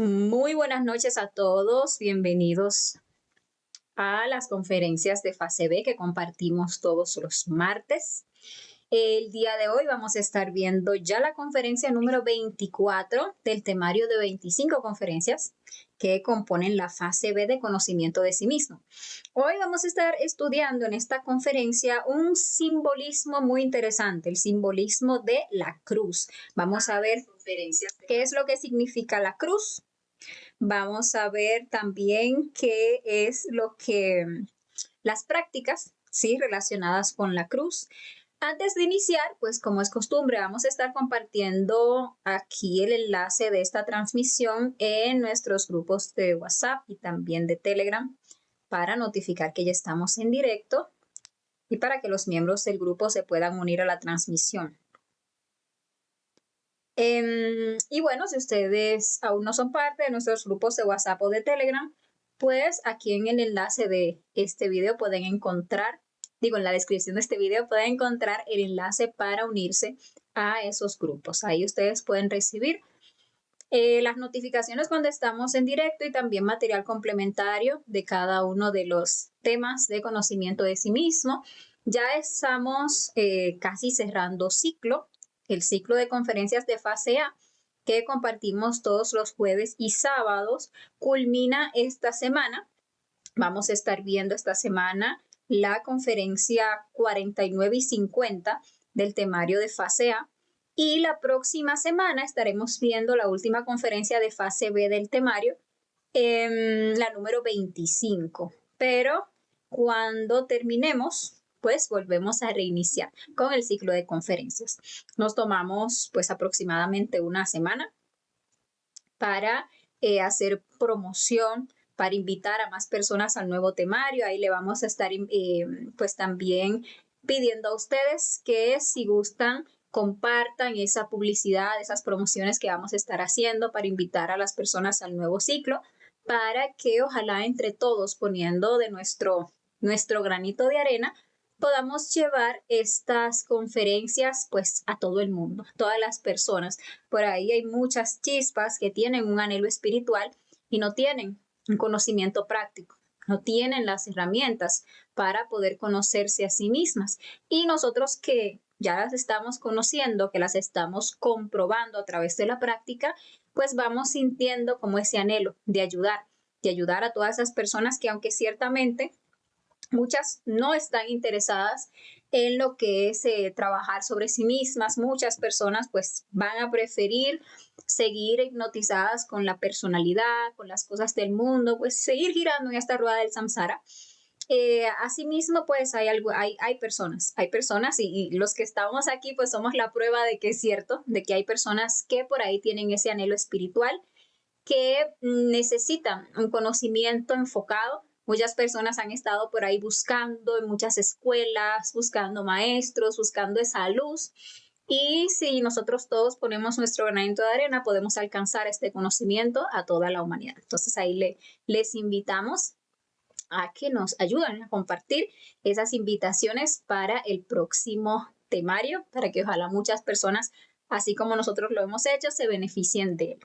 Muy buenas noches a todos, bienvenidos a las conferencias de fase B que compartimos todos los martes. El día de hoy vamos a estar viendo ya la conferencia número 24 del temario de 25 conferencias que componen la fase B de conocimiento de sí mismo. Hoy vamos a estar estudiando en esta conferencia un simbolismo muy interesante, el simbolismo de la cruz. Vamos a ver qué es lo que significa la cruz. Vamos a ver también qué es lo que las prácticas, ¿sí? Relacionadas con la cruz. Antes de iniciar, pues como es costumbre, vamos a estar compartiendo aquí el enlace de esta transmisión en nuestros grupos de WhatsApp y también de Telegram para notificar que ya estamos en directo y para que los miembros del grupo se puedan unir a la transmisión. Y bueno, si ustedes aún no son parte de nuestros grupos de WhatsApp o de Telegram, pues aquí en el enlace de este video pueden encontrar, en la descripción de este video pueden encontrar el enlace para unirse a esos grupos. Ahí ustedes pueden recibir las notificaciones cuando estamos en directo y también material complementario de cada uno de los temas de conocimiento de sí mismo. Ya estamos casi cerrando ciclo, el ciclo de conferencias de fase A que compartimos todos los jueves y sábados, culmina esta semana. Vamos a estar viendo esta semana la conferencia 49 y 50 del temario de fase A. Y la próxima semana estaremos viendo la última conferencia de fase B del temario, la número 25. Pero cuando terminemos, pues volvemos a reiniciar con el ciclo de conferencias. Nos tomamos pues aproximadamente una semana para hacer promoción, para invitar a más personas al nuevo temario. Ahí le vamos a estar pues también pidiendo a ustedes que si gustan compartan esa publicidad, esas promociones que vamos a estar haciendo para invitar a las personas al nuevo ciclo, para que ojalá entre todos poniendo de nuestro granito de arena podamos llevar estas conferencias pues a todo el mundo, a todas las personas. Por ahí hay muchas chispas que tienen un anhelo espiritual y no tienen un conocimiento práctico, no tienen las herramientas para poder conocerse a sí mismas. Y nosotros que ya las estamos conociendo, que las estamos comprobando a través de la práctica, pues vamos sintiendo como ese anhelo de ayudar a todas esas personas que aunque ciertamente muchas no están interesadas en lo que es trabajar sobre sí mismas. Muchas personas pues van a preferir seguir hipnotizadas con la personalidad, con las cosas del mundo, pues seguir girando en esta rueda del samsara. Asimismo, pues hay personas y los que estamos aquí pues somos la prueba de que es cierto, de que hay personas que por ahí tienen ese anhelo espiritual, que necesitan un conocimiento enfocado. Muchas personas han estado por ahí buscando en muchas escuelas, buscando maestros, buscando esa luz. Y si nosotros todos ponemos nuestro granito de arena, podemos alcanzar este conocimiento a toda la humanidad. Entonces ahí les invitamos a que nos ayuden a compartir esas invitaciones para el próximo temario, para que ojalá muchas personas, así como nosotros lo hemos hecho, se beneficien de él.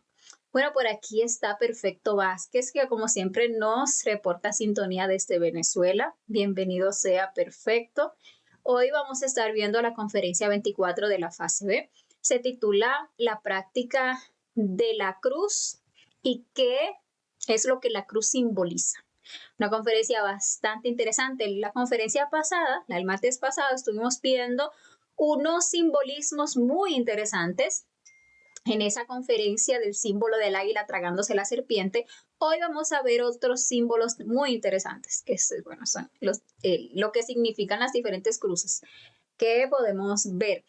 Bueno, por aquí está Perfecto Vázquez, que como siempre nos reporta sintonía desde Venezuela. Bienvenido sea Perfecto. Hoy vamos a estar viendo la conferencia 24 de la fase B. Se titula La práctica de la cruz y qué es lo que la cruz simboliza. Una conferencia bastante interesante. La conferencia pasada, el martes pasado, estuvimos viendo unos simbolismos muy interesantes. En esa conferencia del símbolo del águila tragándose la serpiente, hoy vamos a ver otros símbolos muy interesantes, que bueno, son lo que significan las diferentes cruces que podemos ver.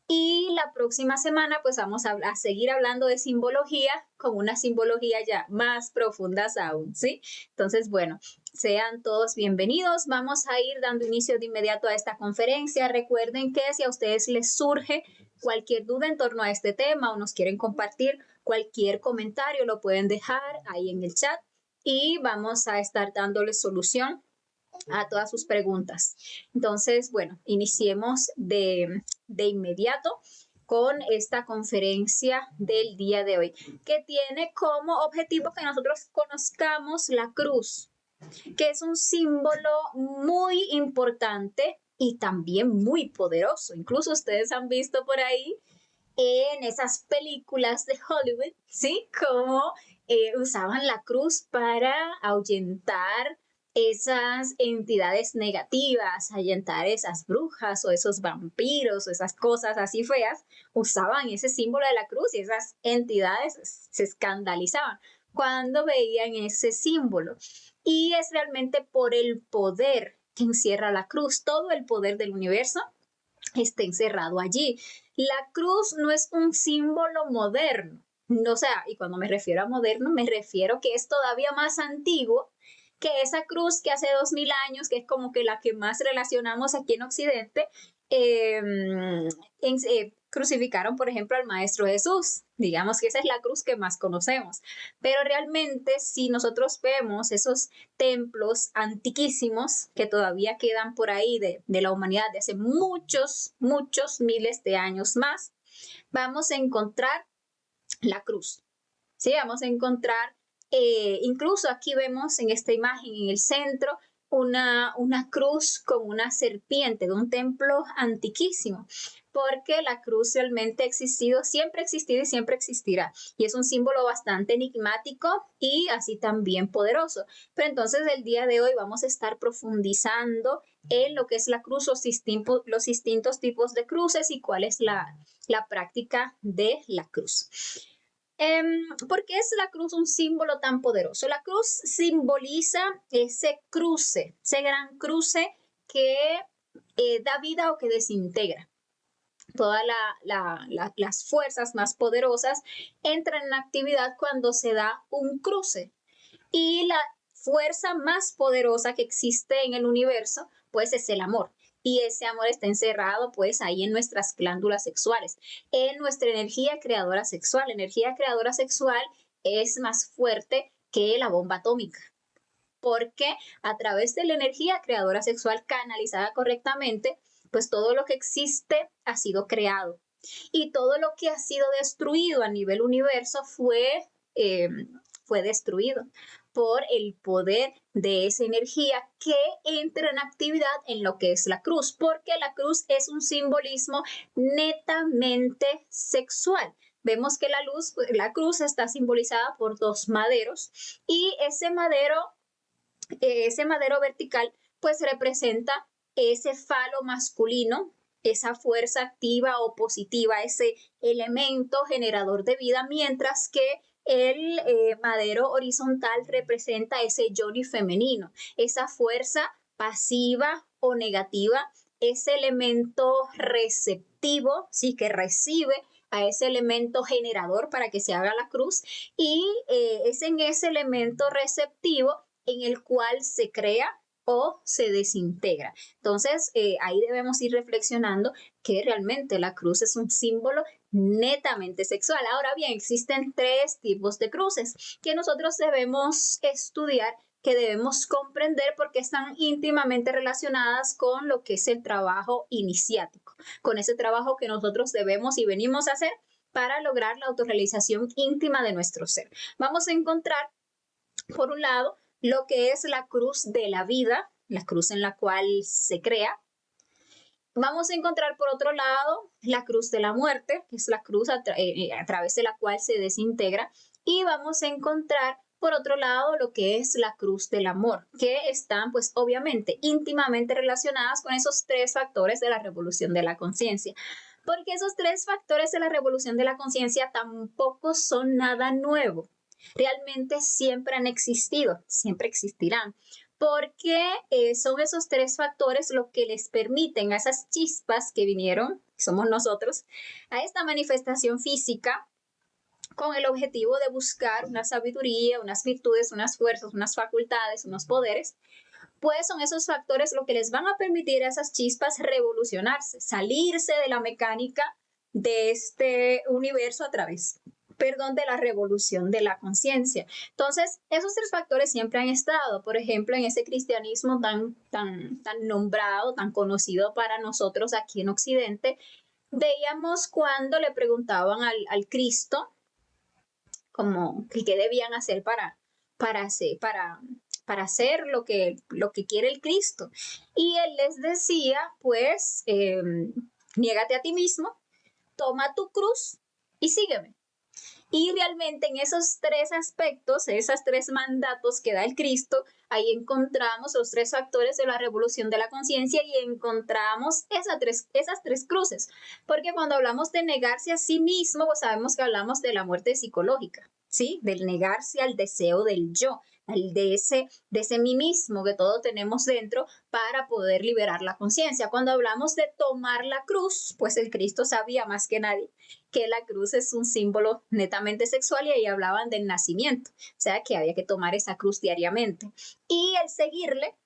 Y la próxima semana pues vamos a seguir hablando de simbología con una simbología ya más profundas aún, ¿sí? Entonces, bueno, sean todos bienvenidos. Vamos a ir dando inicio de inmediato a esta conferencia. Recuerden que si a ustedes les surge cualquier duda en torno a este tema o nos quieren compartir cualquier comentario, lo pueden dejar ahí en el chat y vamos a estar dándoles solución a todas sus preguntas. Entonces, bueno, iniciemos de inmediato. con esta conferencia del día de hoy, que tiene como objetivo que nosotros conozcamos la cruz, que es un símbolo muy importante y también muy poderoso. Incluso ustedes han visto por ahí en esas películas de Hollywood, ¿sí? Cómo usaban la cruz para ahuyentar esas entidades negativas, ahuyentar esas brujas o esos vampiros o esas cosas así feas, usaban ese símbolo de la cruz y esas entidades se escandalizaban cuando veían ese símbolo. Y es realmente por el poder que encierra la cruz, todo el poder del universo está encerrado allí. La cruz no es un símbolo moderno, no, o sea, y cuando me refiero a moderno, me refiero que es todavía más antiguo que esa cruz que hace 2000 años, que es como que la que más relacionamos aquí en Occidente, crucificaron, por ejemplo, al Maestro Jesús. Digamos que esa es la cruz que más conocemos. Pero realmente, si nosotros vemos esos templos antiquísimos que todavía quedan por ahí de la humanidad de hace muchos, muchos miles de años más, vamos a encontrar la cruz. ¿Sí? Vamos a encontrar, incluso aquí vemos en esta imagen en el centro, una cruz con una serpiente de un templo antiquísimo, porque la cruz realmente ha existido, siempre ha existido y siempre existirá. Y es un símbolo bastante enigmático y así también poderoso. Pero entonces el día de hoy vamos a estar profundizando en lo que es la cruz, los distintos tipos de cruces y cuál es la práctica de la cruz. ¿Por qué es la cruz un símbolo tan poderoso? La cruz simboliza ese cruce, ese gran cruce que da vida o que desintegra. Todas las fuerzas más poderosas entran en actividad cuando se da un cruce. Y la fuerza más poderosa que existe en el universo, pues es el amor. Y ese amor está encerrado pues ahí en nuestras glándulas sexuales, en nuestra energía creadora sexual. La energía creadora sexual es más fuerte que la bomba atómica, porque a través de la energía creadora sexual canalizada correctamente, pues todo lo que existe ha sido creado. Y todo lo que ha sido destruido a nivel universo fue destruido por el poder de esa energía que entra en actividad en lo que es la cruz, porque la cruz es un simbolismo netamente sexual. Vemos que la cruz está simbolizada por dos maderos y ese madero vertical pues representa ese falo masculino, esa fuerza activa o positiva, ese elemento generador de vida, mientras que el madero horizontal representa ese yoni femenino, esa fuerza pasiva o negativa, ese elemento receptivo, sí, que recibe a ese elemento generador para que se haga la cruz, y es en ese elemento receptivo en el cual se crea o se desintegra. Entonces, ahí debemos ir reflexionando que realmente la cruz es un símbolo netamente sexual. Ahora bien, existen tres tipos de cruces que nosotros debemos estudiar, que debemos comprender porque están íntimamente relacionadas con lo que es el trabajo iniciático, con ese trabajo que nosotros debemos y venimos a hacer para lograr la autorrealización íntima de nuestro ser. Vamos a encontrar, por un lado, lo que es la cruz de la vida, la cruz en la cual se crea. Vamos a encontrar, por otro lado, la cruz de la muerte, que es la cruz a través de la cual se desintegra. Y vamos a encontrar, por otro lado, lo que es la cruz del amor, que están, pues, obviamente, íntimamente relacionadas con esos tres factores de la revolución de la conciencia. Porque esos tres factores de la revolución de la conciencia tampoco son nada nuevo. Realmente siempre han existido, siempre existirán, porque son esos tres factores lo que les permiten a esas chispas que vinieron, que somos nosotros, a esta manifestación física con el objetivo de buscar una sabiduría, unas virtudes, unas fuerzas, unas facultades, unos poderes, pues son esos factores lo que les van a permitir a esas chispas revolucionarse, salirse de la mecánica de este universo a través de la revolución de la conciencia. Entonces, esos tres factores siempre han estado, por ejemplo, en ese cristianismo tan nombrado, tan conocido para nosotros aquí en Occidente. veíamos cuando le preguntaban al Cristo como que qué debían hacer para hacer lo que quiere el Cristo. Y él les decía, pues, niégate a ti mismo, toma tu cruz y sígueme. Y realmente en esos tres aspectos, esos tres mandatos que da el Cristo, ahí encontramos los tres factores de la revolución de la conciencia y encontramos esas tres cruces. Porque cuando hablamos de negarse a sí mismo, pues sabemos que hablamos de la muerte psicológica, ¿sí? Del negarse al deseo del yo, de ese mí mismo que todos tenemos dentro para poder liberar la conciencia. Cuando hablamos de tomar la cruz, pues el Cristo sabía más que nadie que la cruz es un símbolo netamente sexual y ahí hablaban del nacimiento, o sea que había que tomar esa cruz diariamente. Y el seguirle,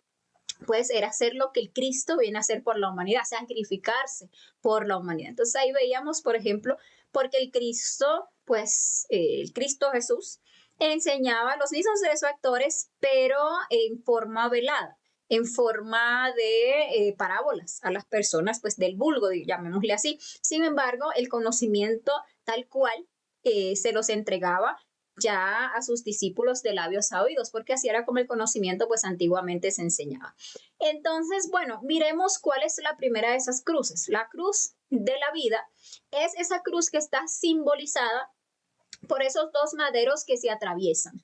pues era hacer lo que el Cristo viene a hacer por la humanidad, sacrificarse por la humanidad. Entonces ahí veíamos, por ejemplo, porque el Cristo, pues el Cristo Jesús enseñaba los mismos tres factores, pero en forma velada, en forma de parábolas a las personas, pues del vulgo, llamémosle así. Sin embargo, el conocimiento tal cual se los entregaba ya a sus discípulos de labios a oídos, porque así era como el conocimiento pues antiguamente se enseñaba. Entonces, bueno, miremos cuál es la primera de esas cruces. La cruz de la vida es esa cruz que está simbolizada por esos dos maderos que se atraviesan.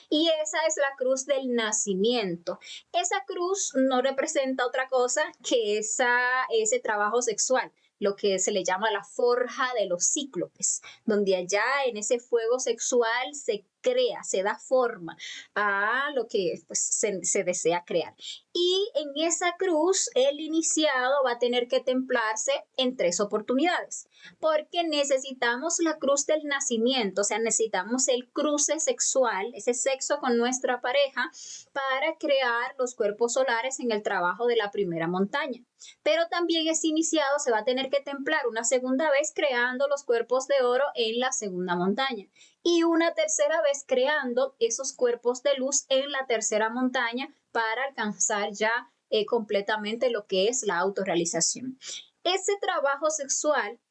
Y esa es la cruz del nacimiento. Esa cruz no representa otra cosa que ese trabajo sexual, lo que se le llama la forja de los cíclopes, donde allá en ese fuego sexual se crea, se da forma a lo que pues, se desea crear. Y en esa cruz el iniciado va a tener que templarse en tres oportunidades, porque necesitamos la cruz del nacimiento, o sea, necesitamos el cruce sexual, ese sexo con nuestra pareja, para crear los cuerpos solares en el trabajo de la primera montaña. Pero también ese iniciado se va a tener que templar una segunda vez creando los cuerpos de oro en la segunda montaña y una tercera vez creando esos cuerpos de luz en la tercera montaña para alcanzar ya completamente lo que es la autorrealización. Ese trabajo sexual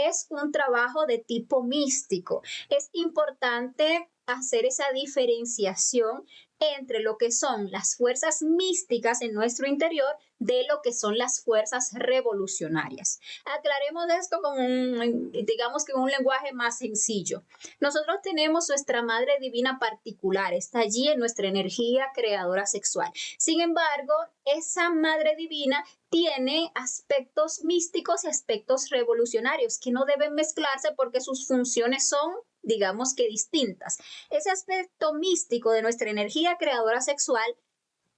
es un trabajo de tipo místico. Es importante hacer esa diferenciación entre lo que son las fuerzas místicas en nuestro interior de lo que son las fuerzas revolucionarias. Aclaremos esto con digamos que un lenguaje más sencillo. Nosotros tenemos nuestra madre divina particular, está allí en nuestra energía creadora sexual. Sin embargo, esa madre divina tiene aspectos místicos y aspectos revolucionarios que no deben mezclarse porque sus funciones son, digamos que distintas. Ese aspecto místico de nuestra energía creadora sexual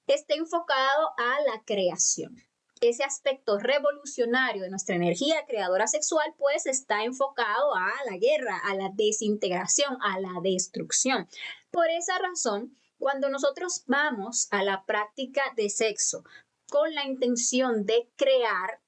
está enfocado a la creación. Ese aspecto revolucionario de nuestra energía creadora sexual, pues está enfocado a la guerra, a la desintegración, a la destrucción. Por esa razón, cuando nosotros vamos a la práctica de sexo con la intención de crear,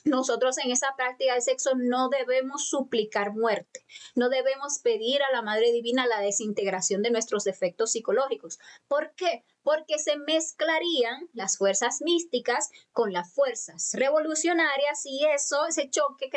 nosotros en esa práctica de sexo no debemos suplicar muerte, no debemos pedir a la Madre Divina la desintegración de nuestros defectos psicológicos. ¿Por qué? Porque se mezclarían las fuerzas místicas con las fuerzas revolucionarias y ese choque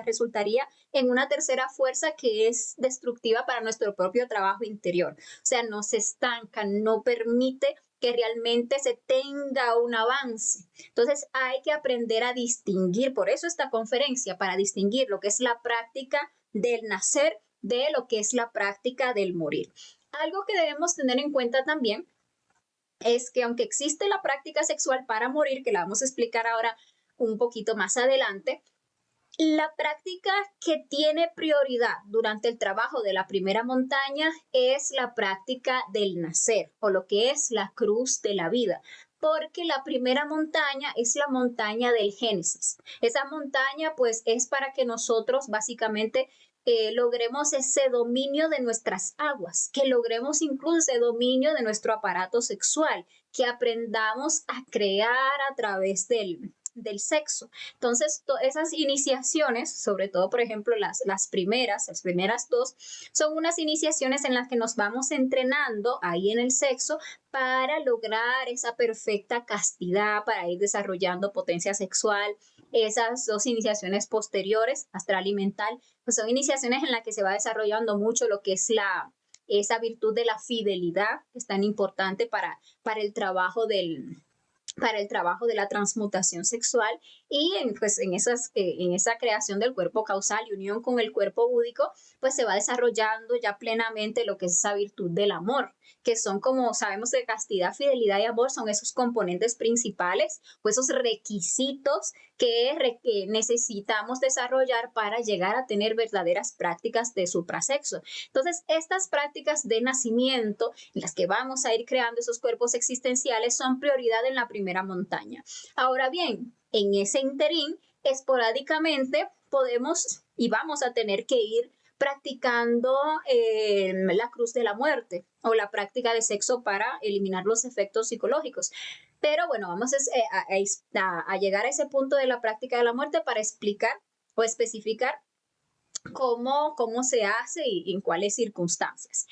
resultaría en una tercera fuerza que es destructiva para nuestro propio trabajo interior. O sea, no se estanca, no permite que realmente se tenga un avance. Entonces hay que aprender a distinguir, por eso esta conferencia, para distinguir lo que es la práctica del nacer de lo que es la práctica del morir. Algo que debemos tener en cuenta también es que aunque existe la práctica sexual para morir, que la vamos a explicar ahora un poquito más adelante, la práctica que tiene prioridad durante el trabajo de la primera montaña es la práctica del nacer o lo que es la cruz de la vida, porque la primera montaña es la montaña del Génesis. Esa montaña pues es para que nosotros básicamente logremos ese dominio de nuestras aguas, que logremos incluso ese dominio de nuestro aparato sexual, que aprendamos a crear a través del sexo. Entonces, esas iniciaciones, sobre todo, por ejemplo, las primeras dos, son unas iniciaciones en las que nos vamos entrenando ahí en el sexo para lograr esa perfecta castidad, para ir desarrollando potencia sexual, esas dos iniciaciones posteriores, astral y mental, pues son iniciaciones en las que se va desarrollando mucho lo que es esa virtud de la fidelidad, que es tan importante para el trabajo para el trabajo de la transmutación sexual y pues en esa creación del cuerpo causal y unión con el cuerpo búdico, pues se va desarrollando ya plenamente lo que es esa virtud del amor, que son, como sabemos, de castidad, fidelidad y amor, son esos componentes principales o esos requisitos que necesitamos desarrollar para llegar a tener verdaderas prácticas de suprasexo. Entonces, estas prácticas de nacimiento, en las que vamos a ir creando esos cuerpos existenciales, son prioridad en la primera montaña. Ahora bien, en ese interín, esporádicamente podemos y vamos a tener que ir practicando la cruz de la muerte o la práctica de sexo para eliminar los efectos psicológicos. Pero bueno, vamos a llegar a ese punto de la práctica de la muerte para explicar o especificar cómo se hace y en cuáles circunstancias.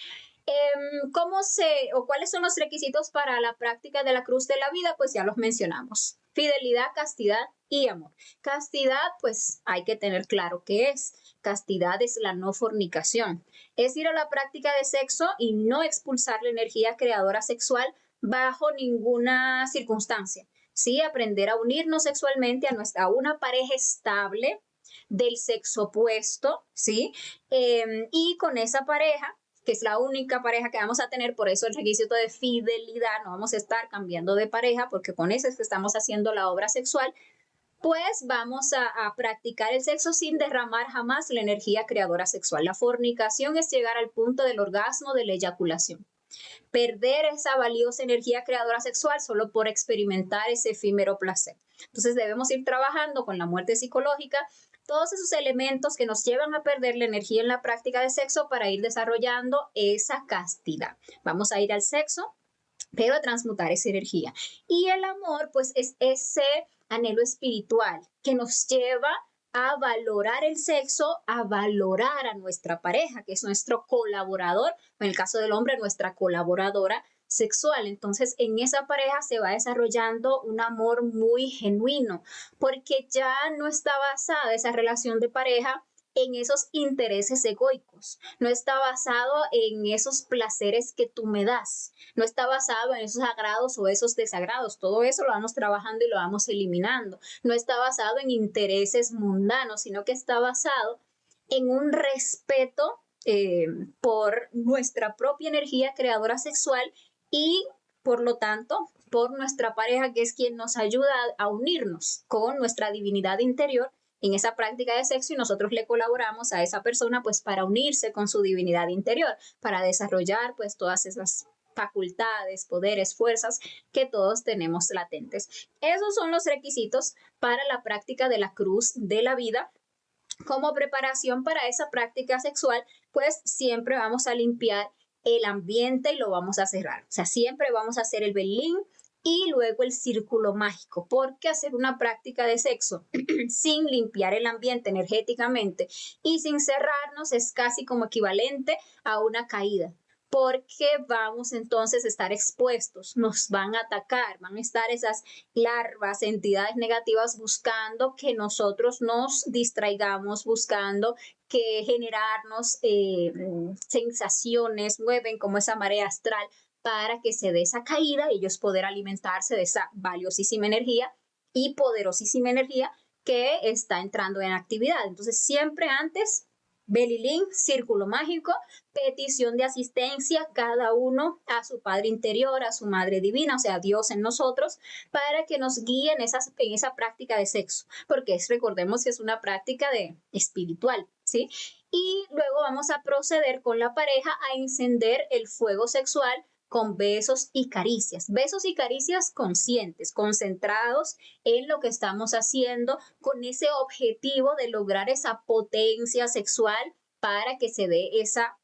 ¿Cuáles son los requisitos para la práctica de la cruz de la vida? Pues ya los mencionamos. Fidelidad, castidad y amor. Castidad, pues hay que tener claro qué es. Castidad es la no fornicación. Es ir a la práctica de sexo y no expulsar la energía creadora sexual bajo ninguna circunstancia. Sí, aprender a unirnos sexualmente a una pareja estable del sexo opuesto, ¿sí? Y con esa pareja, que es la única pareja que vamos a tener, por eso el requisito de fidelidad, no vamos a estar cambiando de pareja, porque con eso es que estamos haciendo la obra sexual, pues vamos a practicar el sexo sin derramar jamás la energía creadora sexual. La fornicación es llegar al punto del orgasmo, de la eyaculación. Perder esa valiosa energía creadora sexual solo por experimentar ese efímero placer. Entonces debemos ir trabajando con la muerte psicológica, todos esos elementos que nos llevan a perder la energía en la práctica de sexo para ir desarrollando esa castidad. Vamos a ir al sexo, pero a transmutar esa energía. Y el amor, pues es ese anhelo espiritual que nos lleva a valorar el sexo, a valorar a nuestra pareja, que es nuestro colaborador, en el caso del hombre, nuestra colaboradora sexual. Entonces, en esa pareja se va desarrollando un amor muy genuino, porque ya no está basada esa relación de pareja en esos intereses egoicos, no está basado en esos placeres que tú me das, no está basado en esos agrados o esos desagrados, todo eso lo vamos trabajando y lo vamos eliminando, no está basado en intereses mundanos, sino que está basado en un respeto por nuestra propia energía creadora sexual y por lo tanto por nuestra pareja, que es quien nos ayuda a unirnos con nuestra divinidad interior en esa práctica de sexo, y nosotros le colaboramos a esa persona pues para unirse con su divinidad interior, para desarrollar pues todas esas facultades, poderes, fuerzas que todos tenemos latentes. Esos son los requisitos para la práctica de la cruz de la vida. Como preparación para esa práctica sexual, pues siempre vamos a limpiar el ambiente y lo vamos a cerrar. O sea, siempre vamos a hacer el belín y luego el círculo mágico, porque hacer una práctica de sexo sin limpiar el ambiente energéticamente y sin cerrarnos es casi como equivalente a una caída, porque vamos entonces a estar expuestos, nos van a atacar, van a estar esas larvas, entidades negativas buscando que nosotros nos distraigamos, buscando que generarnos sensaciones, mueven como esa marea astral para que se dé esa caída y ellos poder alimentarse de esa valiosísima energía y poderosísima energía que está entrando en actividad. Entonces, siempre antes, Belilín, círculo mágico, petición de asistencia, cada uno a su Padre interior, a su Madre divina, o sea, Dios en nosotros, para que nos guíen en esa práctica de sexo, porque recordemos que es una práctica espiritual, ¿sí? Y luego vamos a proceder con la pareja a encender el fuego sexual con besos y caricias conscientes, concentrados en lo que estamos haciendo, con ese objetivo de lograr esa potencia sexual para que se dé esa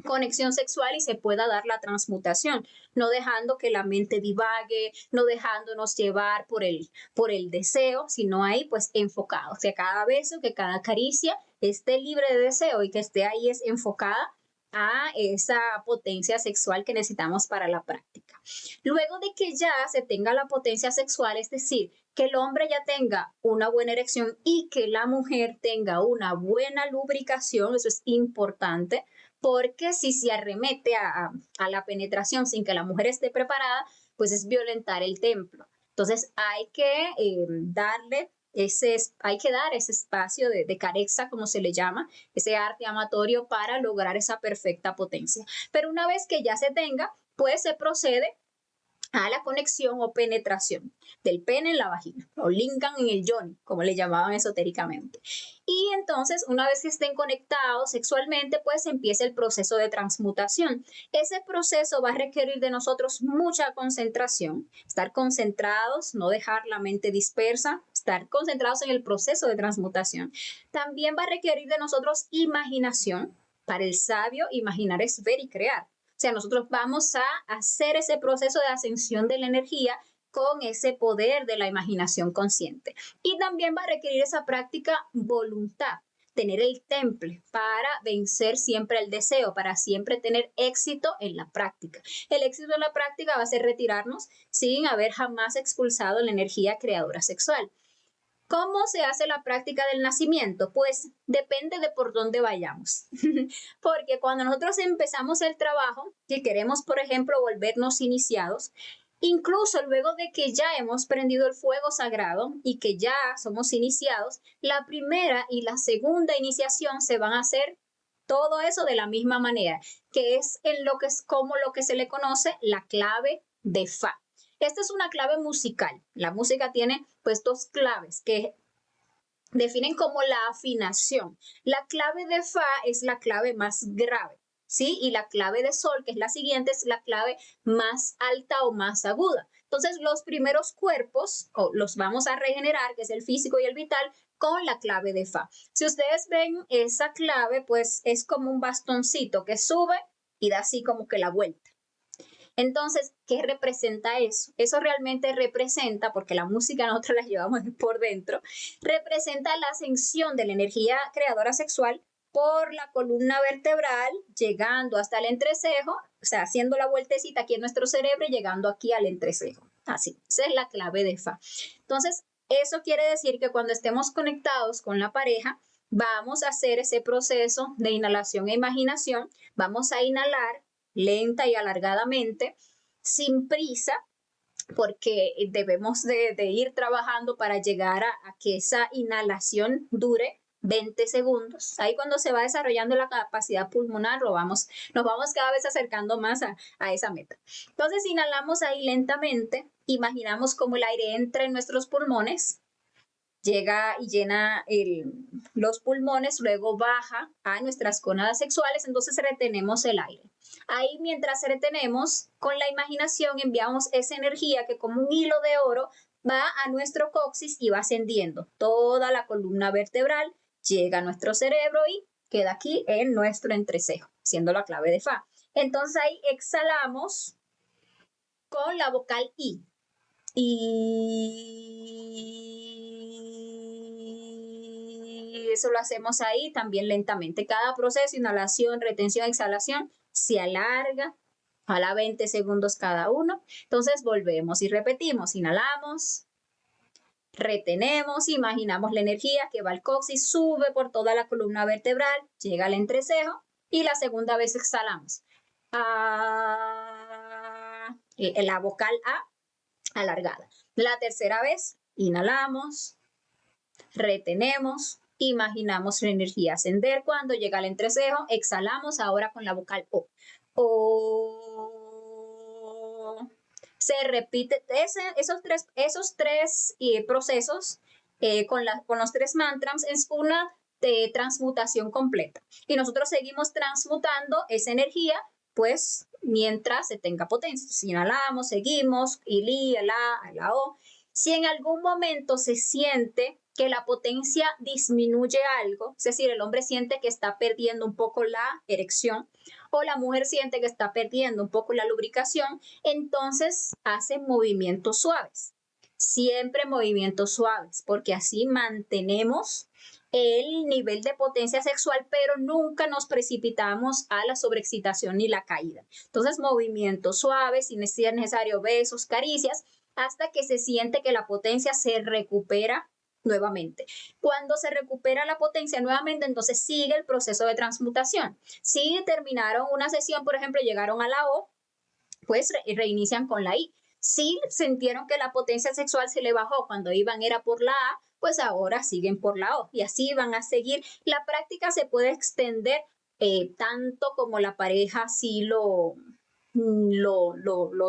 conexión sexual y se pueda dar la transmutación, no dejando que la mente divague, no dejándonos llevar por el deseo, sino ahí pues enfocado, o sea, cada beso, que cada caricia esté libre de deseo y que esté ahí es enfocada a esa potencia sexual que necesitamos para la práctica. Luego de que ya se tenga la potencia sexual, es decir, que el hombre ya tenga una buena erección y que la mujer tenga una buena lubricación, eso es importante, porque si se arremete a la penetración sin que la mujer esté preparada, pues es violentar el templo. Entonces hay que hay que dar ese espacio de carexa, como se le llama, ese arte amatorio para lograr esa perfecta potencia. Pero una vez que ya se tenga, pues se procede a la conexión o penetración del pene en la vagina, o lingam en el yoni, como le llamaban esotéricamente. Y entonces, una vez que estén conectados sexualmente, pues empieza el proceso de transmutación. Ese proceso va a requerir de nosotros mucha concentración, estar concentrados, no dejar la mente dispersa, estar concentrados en el proceso de transmutación. También va a requerir de nosotros imaginación. Para el sabio, imaginar es ver y crear. O sea, nosotros vamos a hacer ese proceso de ascensión de la energía con ese poder de la imaginación consciente. Y también va a requerir esa práctica voluntad, tener el temple para vencer siempre el deseo, para siempre tener éxito en la práctica. El éxito en la práctica va a ser retirarnos sin haber jamás expulsado la energía creadora sexual. ¿Cómo se hace la práctica del nacimiento? Pues depende de por dónde vayamos. Porque cuando nosotros empezamos el trabajo, si queremos, por ejemplo, volvernos iniciados, incluso luego de que ya hemos prendido el fuego sagrado y que ya somos iniciados, la primera y la segunda iniciación se van a hacer todo eso de la misma manera, que es en lo que es como lo que se le conoce la clave de Fa. Esta es una clave musical. La música tiene pues dos claves que definen como la afinación. La clave de Fa es la clave más grave, ¿sí? Y la clave de Sol, que es la siguiente, es la clave más alta o más aguda. Entonces, los primeros cuerpos los vamos a regenerar, que es el físico y el vital, con la clave de Fa. Si ustedes ven esa clave, pues es como un bastoncito que sube y da así como que la vuelta. Entonces, ¿qué representa eso? Eso realmente representa, porque la música nosotros la llevamos por dentro, representa la ascensión de la energía creadora sexual por la columna vertebral, llegando hasta el entrecejo, o sea, haciendo la vueltecita aquí en nuestro cerebro y llegando aquí al entrecejo. Así, esa es la clave de Fa. Entonces, eso quiere decir que cuando estemos conectados con la pareja, vamos a hacer ese proceso de inhalación e imaginación, vamos a inhalar lenta y alargadamente, sin prisa, porque debemos de ir trabajando para llegar a que esa inhalación dure 20 segundos. Ahí cuando se va desarrollando la capacidad pulmonar, nos vamos cada vez acercando más a esa meta. Entonces inhalamos ahí lentamente, imaginamos cómo el aire entra en nuestros pulmones, llega y llena los pulmones, luego baja a nuestras gónadas sexuales, entonces retenemos el aire. Ahí mientras retenemos, con la imaginación enviamos esa energía que como un hilo de oro va a nuestro coxis y va ascendiendo toda la columna vertebral, llega a nuestro cerebro y queda aquí en nuestro entrecejo, siendo la clave de Fa. Entonces ahí exhalamos con la vocal I. Y eso lo hacemos ahí también lentamente. Cada proceso, inhalación, retención, exhalación, se alarga a la 20 segundos cada uno. Entonces volvemos y repetimos. Inhalamos, retenemos, imaginamos la energía que va al coxis, sube por toda la columna vertebral, llega al entrecejo y la segunda vez exhalamos. La vocal A alargada. La tercera vez, inhalamos, retenemos, imaginamos la energía ascender cuando llega al entrecejo, exhalamos ahora con la vocal O. O. Se repite esos tres procesos con los tres mantras es una transmutación completa. Y nosotros seguimos transmutando esa energía pues mientras se tenga potencia. Si inhalamos, seguimos, ili, la o. Si en algún momento se siente que la potencia disminuye algo, es decir, el hombre siente que está perdiendo un poco la erección o la mujer siente que está perdiendo un poco la lubricación, entonces hace movimientos suaves. Siempre movimientos suaves, porque así mantenemos el nivel de potencia sexual, pero nunca nos precipitamos a la sobreexcitación ni la caída. Entonces, movimientos suaves, sin ser necesario besos, caricias, hasta que se siente que la potencia se recupera nuevamente. Cuando se recupera la potencia nuevamente, entonces sigue el proceso de transmutación. Si terminaron una sesión, por ejemplo, llegaron a la O, pues reinician con la I. Si sintieron que la potencia sexual se le bajó cuando iban era por la A, pues ahora siguen por la O y así van a seguir. La práctica se puede extender tanto como la pareja sí lo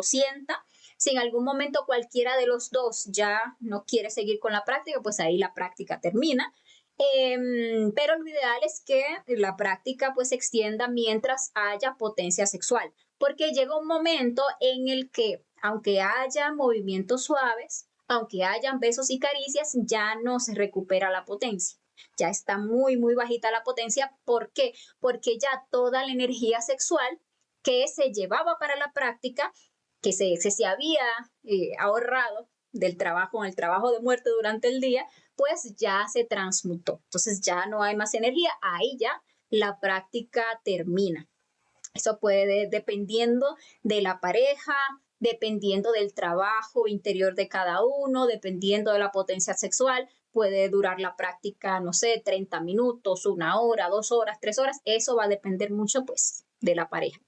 sienta. Si en algún momento cualquiera de los dos ya no quiere seguir con la práctica, pues ahí la práctica termina. Pero lo ideal es que la práctica pues se extienda mientras haya potencia sexual, porque llega un momento en el que, aunque haya movimientos suaves, aunque hayan besos y caricias, ya no se recupera la potencia. Ya está muy, muy bajita la potencia. ¿Por qué? Porque ya toda la energía sexual que se llevaba para la práctica, que se había ahorrado del trabajo, en el trabajo de muerte durante el día, pues ya se transmutó. Entonces ya no hay más energía, ahí ya la práctica termina. Eso puede, dependiendo de la pareja, dependiendo del trabajo interior de cada uno, dependiendo de la potencia sexual, puede durar la práctica, no sé, 30 minutos, 1 hora, 2 horas, 3 horas. Eso va a depender mucho, pues, de la pareja.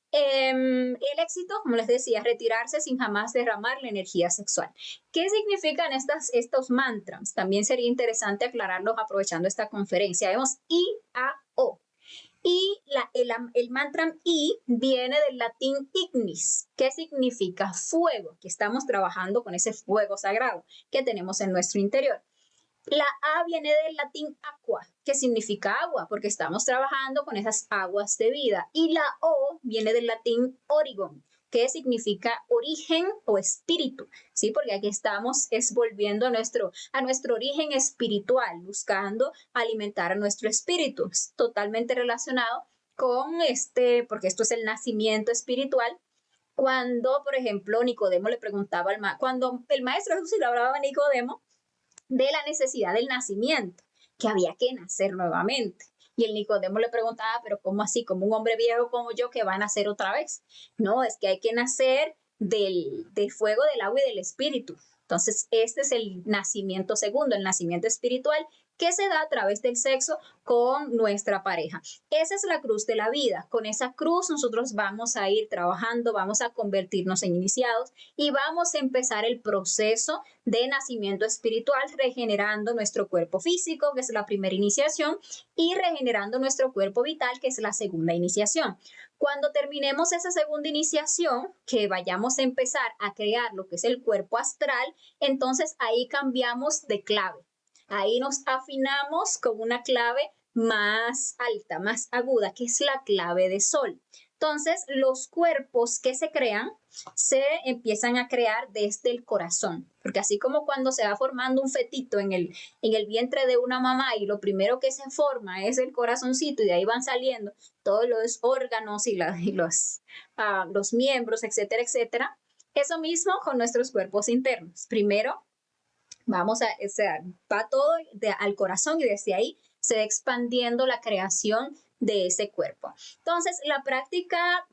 El éxito, como les decía, es retirarse sin jamás derramar la energía sexual. ¿Qué significan estos mantras? También sería interesante aclararlos aprovechando esta conferencia. Vemos I, A, O. Y el mantra I viene del latín ignis, que significa fuego, que estamos trabajando con ese fuego sagrado que tenemos en nuestro interior. La A viene del latín aqua, que significa agua, porque estamos trabajando con esas aguas de vida. Y la O viene del latín origon, que significa origen o espíritu, ¿sí? Porque aquí estamos volviendo a nuestro origen espiritual, buscando alimentar a nuestro espíritu, totalmente relacionado con porque esto es el nacimiento espiritual. Cuando, por ejemplo, Nicodemo le preguntaba cuando el maestro Jesús le hablaba a Nicodemo, de la necesidad del nacimiento, que había que nacer nuevamente. Y el Nicodemo le preguntaba, pero ¿cómo así? ¿Como un hombre viejo como yo que va a nacer otra vez? No, es que hay que nacer del fuego, del agua y del espíritu. Entonces, este es el nacimiento segundo, el nacimiento espiritual, que se da a través del sexo con nuestra pareja. Esa es la cruz de la vida. Con esa cruz nosotros vamos a ir trabajando, vamos a convertirnos en iniciados y vamos a empezar el proceso de nacimiento espiritual, regenerando nuestro cuerpo físico, que es la primera iniciación, y regenerando nuestro cuerpo vital, que es la segunda iniciación. Cuando terminemos esa segunda iniciación, que vayamos a empezar a crear lo que es el cuerpo astral, entonces ahí cambiamos de clave. Ahí nos afinamos con una clave más alta, más aguda, que es la clave de sol. Entonces, los cuerpos que se crean se empiezan a crear desde el corazón, porque así como cuando se va formando un fetito en el vientre de una mamá y lo primero que se forma es el corazoncito y de ahí van saliendo todos los órganos y los miembros, etcétera, etcétera. Eso mismo con nuestros cuerpos internos. Primero, va todo al corazón y desde ahí se va expandiendo la creación de ese cuerpo. Entonces, la práctica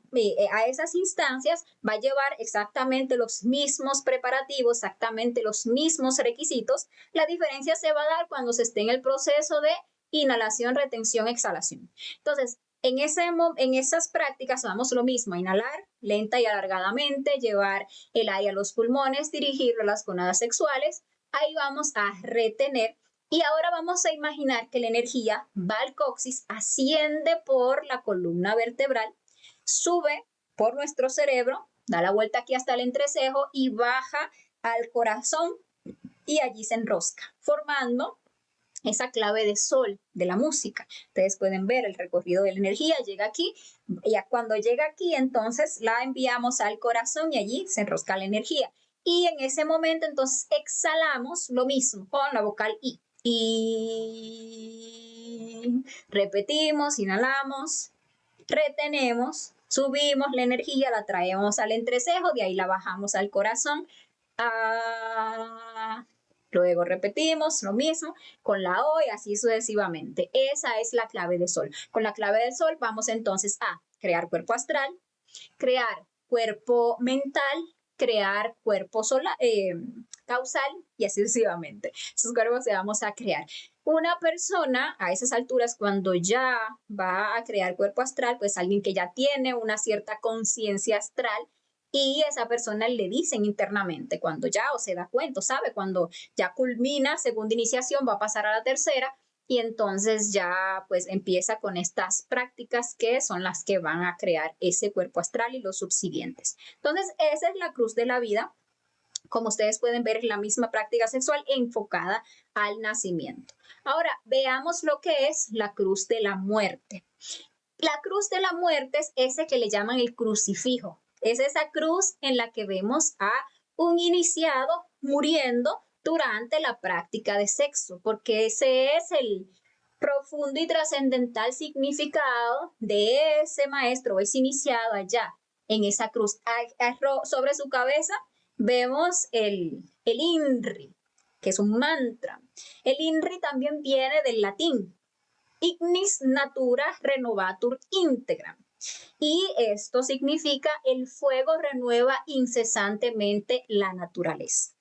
a esas instancias va a llevar exactamente los mismos preparativos, exactamente los mismos requisitos. La diferencia se va a dar cuando se esté en el proceso de inhalación, retención, exhalación. Entonces, en esas prácticas vamos lo mismo, inhalar lenta y alargadamente, llevar el aire a los pulmones, dirigirlo a las gonadas sexuales. Ahí vamos a retener y ahora vamos a imaginar que la energía va al coxis, asciende por la columna vertebral, sube por nuestro cerebro, da la vuelta aquí hasta el entrecejo y baja al corazón y allí se enrosca, formando esa clave de sol de la música. Ustedes pueden ver el recorrido de la energía, llega aquí, y cuando llega aquí, entonces la enviamos al corazón y allí se enrosca la energía. Y en ese momento, entonces, exhalamos lo mismo con la vocal I. Y repetimos, inhalamos, retenemos, subimos la energía, la traemos al entrecejo, de ahí la bajamos al corazón. Luego repetimos lo mismo con la O y así sucesivamente. Esa es la clave del Sol. Con la clave del Sol vamos entonces a crear cuerpo astral, crear cuerpo mental, crear cuerpo causal y así sucesivamente. Esos cuerpos que vamos a crear. Una persona a esas alturas, cuando ya va a crear cuerpo astral, pues alguien que ya tiene una cierta conciencia astral, y esa persona le dicen internamente, cuando ya o se da cuenta, sabe, cuando ya culmina segunda iniciación, va a pasar a la tercera, y entonces ya pues empieza con estas prácticas que son las que van a crear ese cuerpo astral y los subsiguientes. Entonces, esa es la cruz de la vida. Como ustedes pueden ver, es la misma práctica sexual enfocada al nacimiento. Ahora, veamos lo que es la cruz de la muerte. La cruz de la muerte es ese que le llaman el crucifijo. Es esa cruz en la que vemos a un iniciado muriendo durante la práctica de sexo, porque ese es el profundo y trascendental significado de ese maestro, ese iniciado allá en esa cruz. Sobre su cabeza vemos el INRI, que es un mantra. El INRI también viene del latín, Ignis Natura Renovatur Integram. Y esto significa el fuego renueva incesantemente la naturaleza.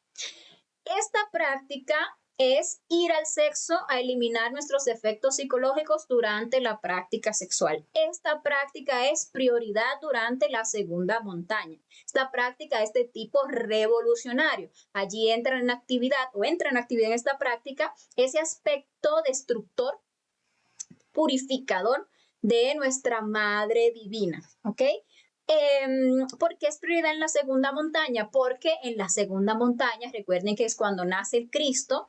Esta práctica es ir al sexo a eliminar nuestros efectos psicológicos durante la práctica sexual. Esta práctica es prioridad durante la segunda montaña. Esta práctica es de tipo revolucionario. Allí entra en actividad en esta práctica ese aspecto destructor, purificador de nuestra Madre Divina, ¿ok? ¿Por qué es prioridad en la segunda montaña? Porque en la segunda montaña, recuerden que es cuando nace el Cristo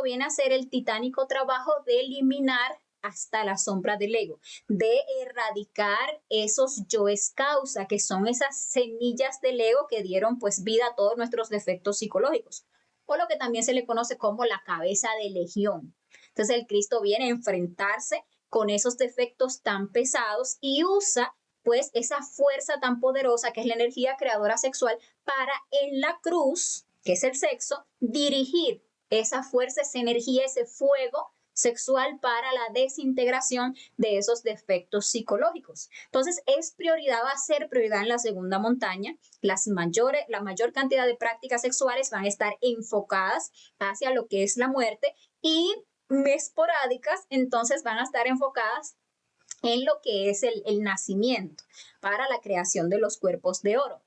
viene a hacer el titánico trabajo de eliminar hasta la sombra del ego, de erradicar esos yoes causa, que son esas semillas del ego que dieron pues vida a todos nuestros defectos psicológicos, o lo que también se le conoce como la cabeza de legión. Entonces el Cristo viene a enfrentarse con esos defectos tan pesados y usa pues esa fuerza tan poderosa que es la energía creadora sexual para en la cruz, que es el sexo, dirigir esa fuerza, esa energía, ese fuego sexual para la desintegración de esos defectos psicológicos. Entonces es prioridad, va a ser prioridad en la segunda montaña. La mayor cantidad de prácticas sexuales van a estar enfocadas hacia lo que es la muerte y esporádicas entonces van a estar enfocadas en lo que es el nacimiento para la creación de los cuerpos de oro.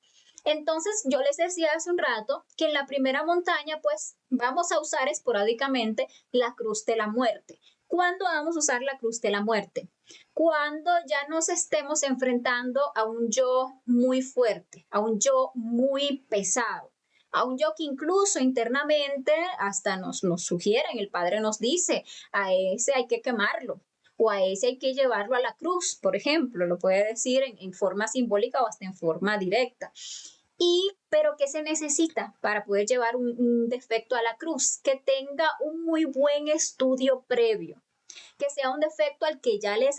Entonces, yo les decía hace un rato que en la primera montaña, pues, vamos a usar esporádicamente la cruz de la muerte. ¿Cuándo vamos a usar la cruz de la muerte? Cuando ya nos estemos enfrentando a un yo muy fuerte, a un yo muy pesado, a un yo que incluso internamente hasta nos sugieren, el Padre nos dice, a ese hay que quemarlo, o a ese hay que llevarlo a la cruz, por ejemplo, lo puede decir en forma simbólica o hasta en forma directa. Pero ¿qué se necesita para poder llevar un defecto a la cruz? Que tenga un muy buen estudio previo, que sea un defecto al que ya le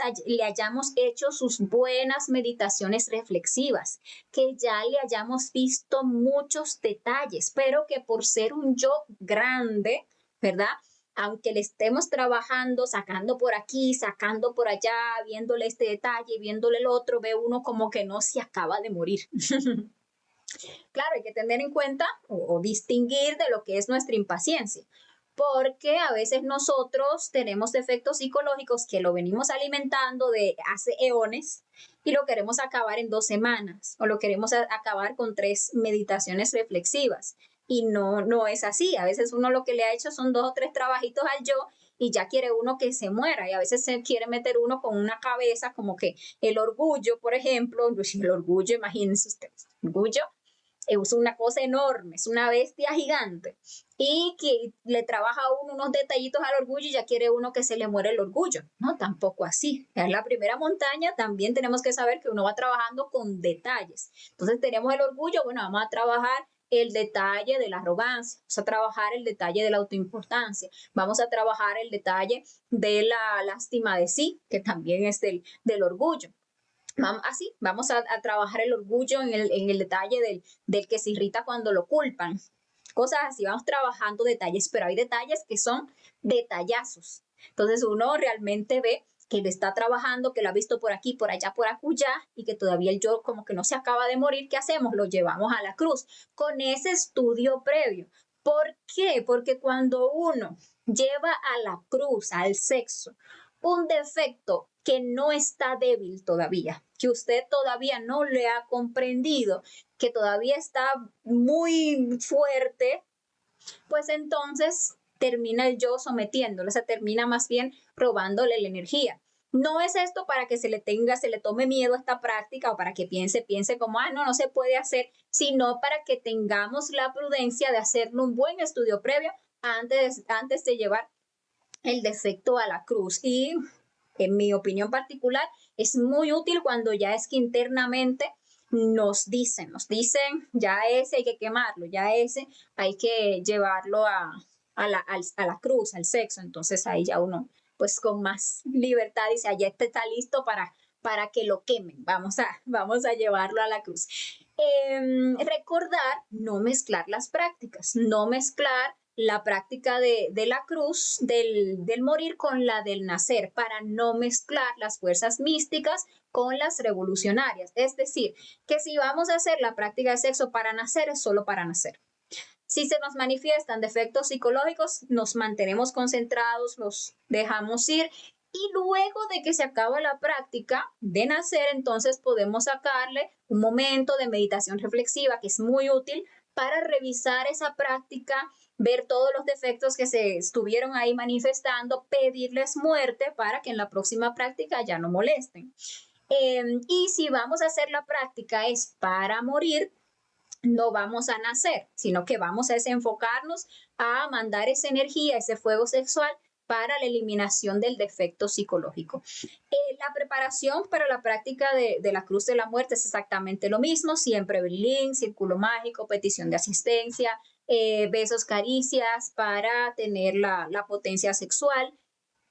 hayamos hecho sus buenas meditaciones reflexivas, que ya le hayamos visto muchos detalles, pero que por ser un yo grande, ¿verdad? Aunque le estemos trabajando, sacando por aquí, sacando por allá, viéndole este detalle, viéndole el otro, ve uno como que no se acaba de morir. Claro, hay que tener en cuenta o distinguir de lo que es nuestra impaciencia, porque a veces nosotros tenemos defectos psicológicos que lo venimos alimentando de hace eones y lo queremos acabar en 2 semanas o lo queremos acabar con 3 meditaciones reflexivas. Y no es así. A veces uno lo que le ha hecho son 2 o 3 trabajitos al yo y ya quiere uno que se muera. Y a veces se quiere meter uno con una cabeza como que el orgullo, por ejemplo, el orgullo, imagínense ustedes, orgullo es una cosa enorme, es una bestia gigante y que le trabaja a uno unos detallitos al orgullo y ya quiere uno que se le muere el orgullo. No, tampoco así. Es la primera montaña, también tenemos que saber que uno va trabajando con detalles. Entonces tenemos el orgullo, bueno, vamos a trabajar el detalle de la arrogancia, vamos a trabajar el detalle de la autoimportancia, vamos a trabajar el detalle de la lástima de sí, que también es del orgullo. Vamos a trabajar el orgullo en el detalle del que se irrita cuando lo culpan. cosas así, vamos trabajando detalles, pero hay detalles que son detallazos. Entonces uno realmente ve que lo está trabajando, que lo ha visto por aquí, por allá, por acullá, y que todavía el yo como que no se acaba de morir. ¿Qué hacemos? Lo llevamos a la cruz con ese estudio previo. ¿Por qué? Porque cuando uno lleva a la cruz, al sexo, un defecto que no está débil todavía, que usted todavía no le ha comprendido, que todavía está muy fuerte, pues entonces termina el yo sometiéndolo, o sea, termina más bien robándole la energía. No es esto para que se le tome miedo a esta práctica o para que piense como, no, no se puede hacer, sino para que tengamos la prudencia de hacerle un buen estudio previo antes de llevar el defecto a la cruz. Y en mi opinión particular, es muy útil cuando ya es que internamente nos dicen, ya ese hay que quemarlo, ya ese hay que llevarlo a la cruz, al sexo. Entonces ahí ya uno, pues con más libertad dice, ya este está listo para que lo quemen, vamos a llevarlo a la cruz. Recordar, no mezclar las prácticas, no mezclar la práctica de la cruz, del morir con la del nacer, para no mezclar las fuerzas místicas con las revolucionarias. Es decir, que si vamos a hacer la práctica de sexo para nacer, es solo para nacer. Si se nos manifiestan defectos psicológicos, nos mantenemos concentrados, los dejamos ir y luego de que se acaba la práctica de nacer, entonces podemos sacarle un momento de meditación reflexiva que es muy útil para revisar esa práctica, ver todos los defectos que se estuvieron ahí manifestando, pedirles muerte para que en la próxima práctica ya no molesten. Y si vamos a hacer la práctica es para morir, no vamos a nacer, sino que vamos a desenfocarnos a mandar esa energía, ese fuego sexual para la eliminación del defecto psicológico. La preparación para la práctica de la cruz de la muerte es exactamente lo mismo, siempre Berlín, círculo mágico, petición de asistencia, besos, caricias para tener la potencia sexual.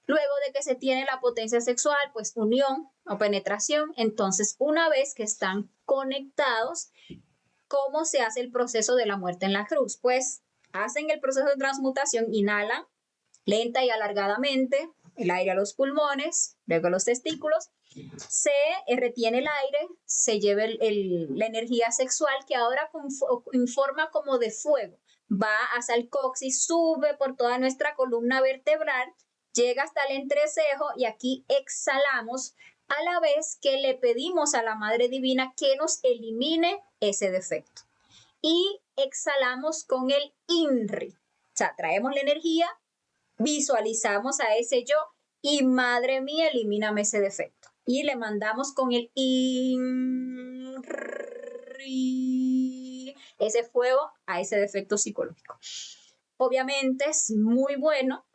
Luego de que se tiene la potencia sexual, pues unión o penetración. Entonces, una vez que están conectados, ¿cómo se hace el proceso de la muerte en la cruz? Pues hacen el proceso de transmutación, inhalan lenta y alargadamente el aire a los pulmones, luego a los testículos, se retiene el aire, se lleva la energía sexual que ahora en forma como de fuego va hasta el coxis, sube por toda nuestra columna vertebral, llega hasta el entrecejo y aquí exhalamos a la vez que le pedimos a la Madre Divina que nos elimine ese defecto. Y exhalamos con el INRI. O sea, traemos la energía, visualizamos a ese yo y Madre mía, elimíname ese defecto. Y le mandamos con el INRI ese fuego a ese defecto psicológico. Obviamente es muy bueno,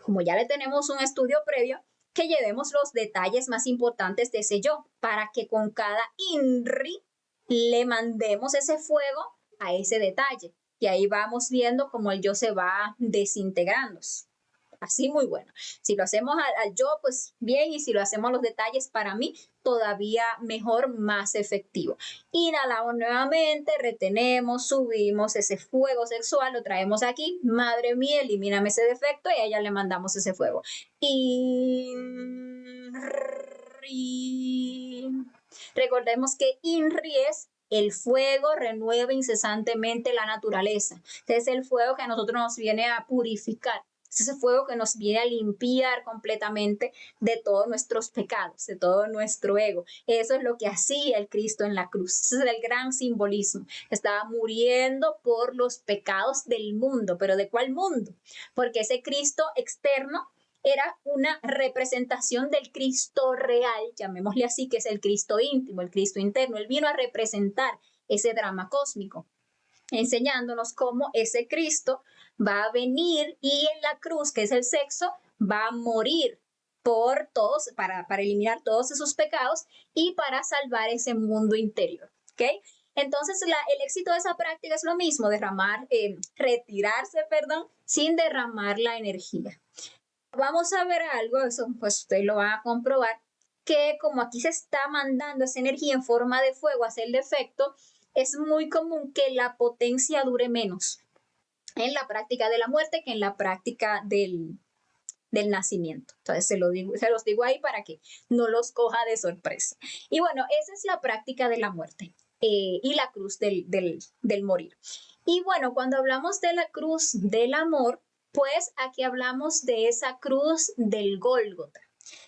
como ya le tenemos un estudio previo, que llevemos los detalles más importantes de ese yo, para que con cada INRI le mandemos ese fuego a ese detalle. Y ahí vamos viendo cómo el yo se va desintegrando. Así muy bueno. Si lo hacemos al yo, pues bien, y si lo hacemos los detalles, para mí, todavía mejor, más efectivo. Inhalamos nuevamente, retenemos, subimos ese fuego sexual, lo traemos aquí. Madre mía, elimíname ese defecto y a ella le mandamos ese fuego. INRI. Recordemos que INRI es el fuego renueva incesantemente la naturaleza. Este es el fuego que a nosotros nos viene a purificar. Es ese fuego que nos viene a limpiar completamente de todos nuestros pecados, de todo nuestro ego. Eso es lo que hacía el Cristo en la cruz. Ese es el gran simbolismo. Estaba muriendo por los pecados del mundo. ¿Pero de cuál mundo? Porque ese Cristo externo era una representación del Cristo real, llamémosle así, que es el Cristo íntimo, el Cristo interno. Él vino a representar ese drama cósmico, enseñándonos cómo ese Cristo va a venir y en la cruz, que es el sexo, va a morir por todos, para eliminar todos esos pecados y para salvar ese mundo interior. ¿Ok? Entonces, el éxito de esa práctica es lo mismo, retirarse, sin derramar la energía. Vamos a ver algo, eso pues usted lo va a comprobar, que como aquí se está mandando esa energía en forma de fuego hacia el defecto, es muy común que la potencia dure menos. en la práctica de la muerte que en la práctica del nacimiento. Entonces se los digo ahí para que no los coja de sorpresa. Y bueno, esa es la práctica de la muerte y la cruz del morir. Y bueno, cuando hablamos de la cruz del amor, pues aquí hablamos de esa cruz del Gólgota,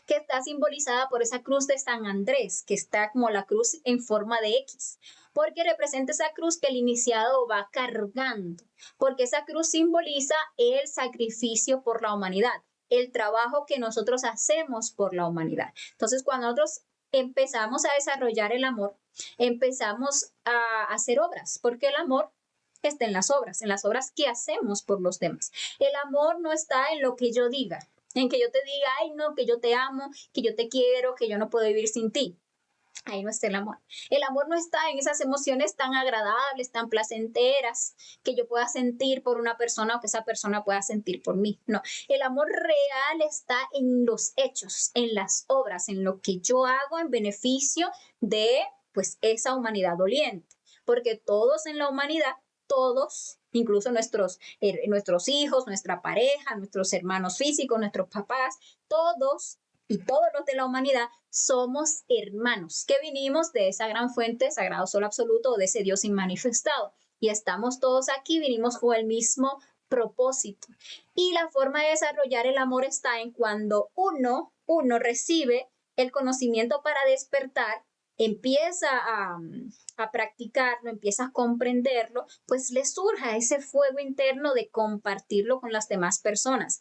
que está simbolizada por esa cruz de San Andrés, que está como la cruz en forma de X, porque representa esa cruz que el iniciado va cargando, porque esa cruz simboliza el sacrificio por la humanidad, el trabajo que nosotros hacemos por la humanidad. Entonces, cuando nosotros empezamos a desarrollar el amor, empezamos a hacer obras, porque el amor está en las obras que hacemos por los demás. El amor no está en lo que yo diga, en que yo te diga, ay, no, que yo te amo, que yo te quiero, que yo no puedo vivir sin ti. Ahí no está el amor. El amor no está en esas emociones tan agradables, tan placenteras que yo pueda sentir por una persona o que esa persona pueda sentir por mí. No, el amor real está en los hechos, en las obras, en lo que yo hago en beneficio de pues esa humanidad doliente. Porque todos en la humanidad, todos, incluso nuestros hijos, nuestra pareja, nuestros hermanos físicos, nuestros papás, todos y todos los de la humanidad somos hermanos, que vinimos de esa gran fuente, sagrado sol absoluto, de ese Dios inmanifestado. Y estamos todos aquí, vinimos con el mismo propósito. Y la forma de desarrollar el amor está en cuando uno recibe el conocimiento para despertar, empieza a practicarlo, empieza a comprenderlo, pues le surja ese fuego interno de compartirlo con las demás personas.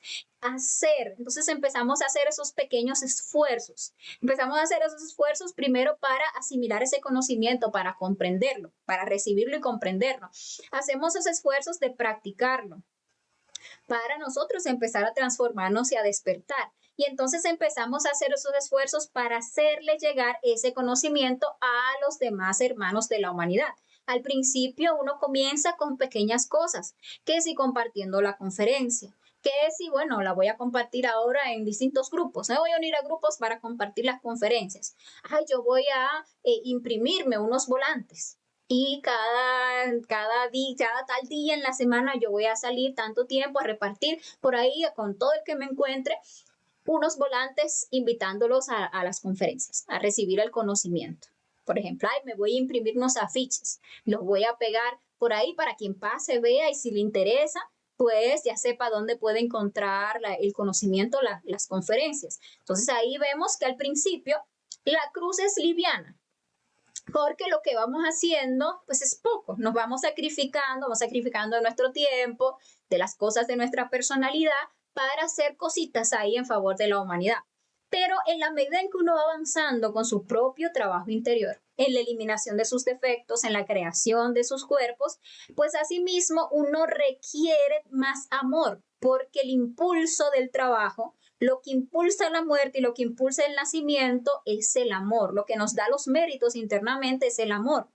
Entonces empezamos a hacer esos pequeños esfuerzos. Empezamos a hacer esos esfuerzos primero para asimilar ese conocimiento, para comprenderlo, para recibirlo y comprenderlo. Hacemos esos esfuerzos de practicarlo para nosotros empezar a transformarnos y a despertar. Y entonces empezamos a hacer esos esfuerzos para hacerle llegar ese conocimiento a los demás hermanos de la humanidad. Al principio uno comienza con pequeñas cosas, que si compartiendo la conferencia, que si, bueno, la voy a compartir ahora en distintos grupos, me voy a unir a grupos para compartir las conferencias. Ay, yo voy a imprimirme unos volantes y cada tal día en la semana yo voy a salir tanto tiempo a repartir por ahí con todo el que me encuentre unos volantes invitándolos a las conferencias, a recibir el conocimiento. Por ejemplo, ay, me voy a imprimir unos afiches, los voy a pegar por ahí para quien pase, vea y si le interesa, pues ya sepa dónde puede encontrar el conocimiento, las conferencias. Entonces ahí vemos que al principio la cruz es liviana, porque lo que vamos haciendo pues es poco, nos vamos sacrificando nuestro tiempo, de las cosas de nuestra personalidad para hacer cositas ahí en favor de la humanidad. Pero en la medida en que uno va avanzando con su propio trabajo interior, en la eliminación de sus defectos, en la creación de sus cuerpos, pues asimismo uno requiere más amor, porque el impulso del trabajo, lo que impulsa la muerte y lo que impulsa el nacimiento es el amor. Lo que nos da los méritos internamente es el amor.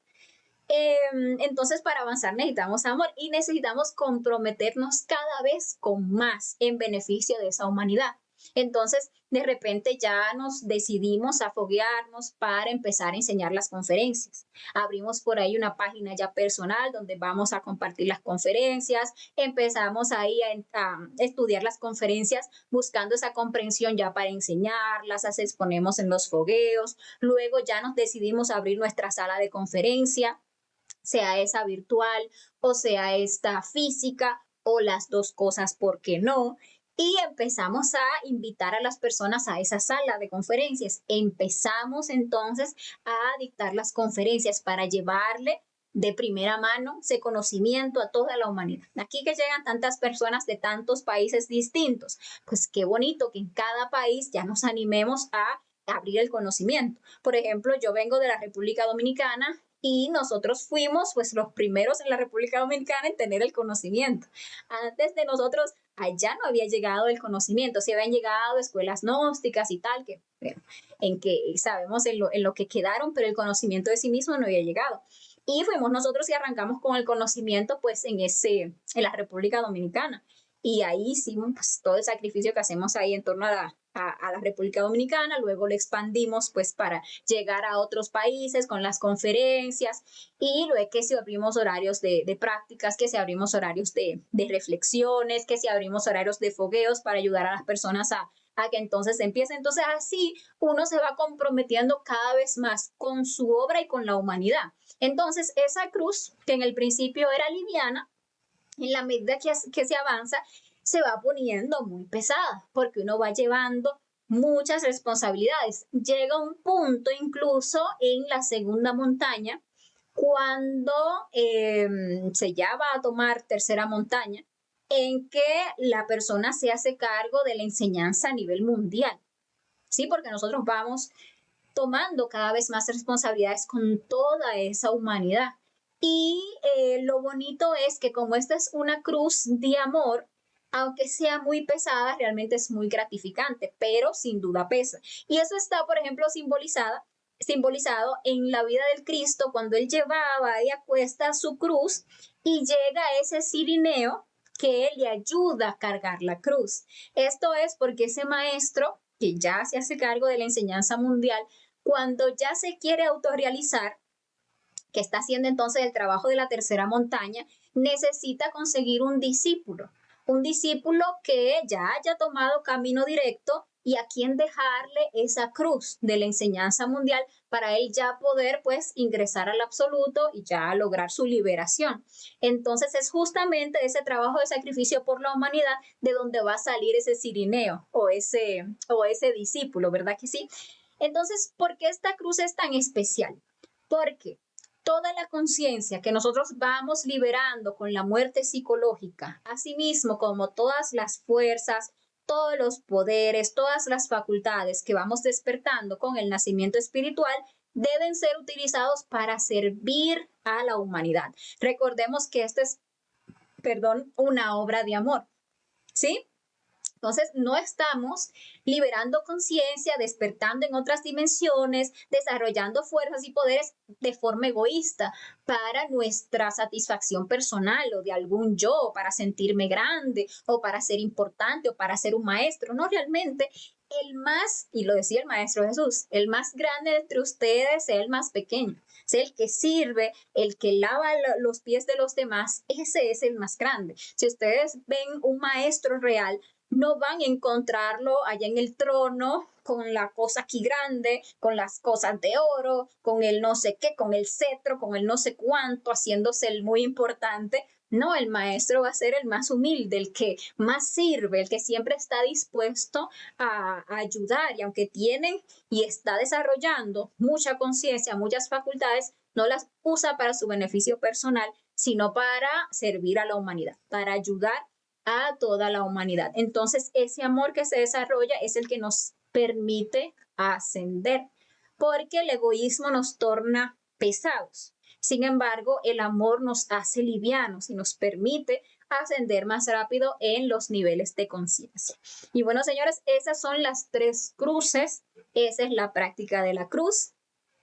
Entonces, para avanzar necesitamos amor y necesitamos comprometernos cada vez con más en beneficio de esa humanidad. Entonces, de repente ya nos decidimos a foguearnos para empezar a enseñar las conferencias. Abrimos por ahí una página ya personal donde vamos a compartir las conferencias. Empezamos ahí a estudiar las conferencias buscando esa comprensión ya para enseñarlas, las exponemos en los fogueos. Luego ya nos decidimos a abrir nuestra sala de conferencia, sea esa virtual o sea esta física o las dos cosas, ¿por qué no? Y empezamos a invitar a las personas a esa sala de conferencias. Empezamos entonces a dictar las conferencias para llevarle de primera mano ese conocimiento a toda la humanidad. Aquí que llegan tantas personas de tantos países distintos, pues qué bonito que en cada país ya nos animemos a abrir el conocimiento. Por ejemplo, yo vengo de la República Dominicana y nosotros fuimos pues los primeros en la República Dominicana en tener el conocimiento. Antes de nosotros allá no había llegado el conocimiento, sí habían llegado escuelas gnósticas y tal, que bueno, en que sabemos en lo que quedaron, pero el conocimiento de sí mismo no había llegado. Y fuimos nosotros y arrancamos con el conocimiento pues en la República Dominicana. Y ahí hicimos pues, todo el sacrificio que hacemos ahí en torno a la República Dominicana, luego lo expandimos pues para llegar a otros países con las conferencias y luego que si abrimos horarios de prácticas, que si abrimos horarios de reflexiones, que si abrimos horarios de fogueos para ayudar a las personas a que entonces empiece. Entonces así uno se va comprometiendo cada vez más con su obra y con la humanidad. Entonces esa cruz, que en el principio era liviana, en la medida que se avanza, se va poniendo muy pesada, porque uno va llevando muchas responsabilidades. Llega un punto incluso en la segunda montaña, cuando se ya va a tomar tercera montaña, en que la persona se hace cargo de la enseñanza a nivel mundial. Sí, porque nosotros vamos tomando cada vez más responsabilidades con toda esa humanidad. Y lo bonito es que como esta es una cruz de amor, aunque sea muy pesada, realmente es muy gratificante, pero sin duda pesa. Y eso está, por ejemplo, simbolizado en la vida del Cristo, cuando él llevaba y acuesta su cruz y llega ese cirineo que le ayuda a cargar la cruz. Esto es porque ese maestro que ya se hace cargo de la enseñanza mundial, cuando ya se quiere autorrealizar, que está haciendo entonces el trabajo de la tercera montaña, necesita conseguir un discípulo que ya haya tomado camino directo y a quien dejarle esa cruz de la enseñanza mundial para él ya poder pues ingresar al absoluto y ya lograr su liberación. Entonces es justamente ese trabajo de sacrificio por la humanidad de donde va a salir ese cirineo o ese discípulo, ¿verdad que sí? Entonces, ¿por qué esta cruz es tan especial? Porque toda la conciencia que nosotros vamos liberando con la muerte psicológica, asimismo como todas las fuerzas, todos los poderes, todas las facultades que vamos despertando con el nacimiento espiritual, deben ser utilizados para servir a la humanidad. Recordemos que esto es, una obra de amor, ¿sí? Entonces, no estamos liberando conciencia, despertando en otras dimensiones, desarrollando fuerzas y poderes de forma egoísta para nuestra satisfacción personal o de algún yo, para sentirme grande o para ser importante o para ser un maestro. No, realmente el más, y lo decía el Maestro Jesús, el más grande entre ustedes es el más pequeño. Es el que sirve, el que lava los pies de los demás, ese es el más grande. Si ustedes ven un maestro real, no van a encontrarlo allá en el trono con la cosa aquí grande, con las cosas de oro, con el no sé qué, con el cetro, con el no sé cuánto, haciéndose el muy importante. No, el maestro va a ser el más humilde, el que más sirve, el que siempre está dispuesto a ayudar y aunque tiene y está desarrollando mucha conciencia, muchas facultades, no las usa para su beneficio personal, sino para servir a la humanidad, para ayudar a toda la humanidad. Entonces, ese amor que se desarrolla es el que nos permite ascender, porque el egoísmo nos torna pesados. Sin embargo, el amor nos hace livianos y nos permite ascender más rápido en los niveles de conciencia. Y bueno, señores, esas son las tres cruces. Esa es la práctica de la cruz.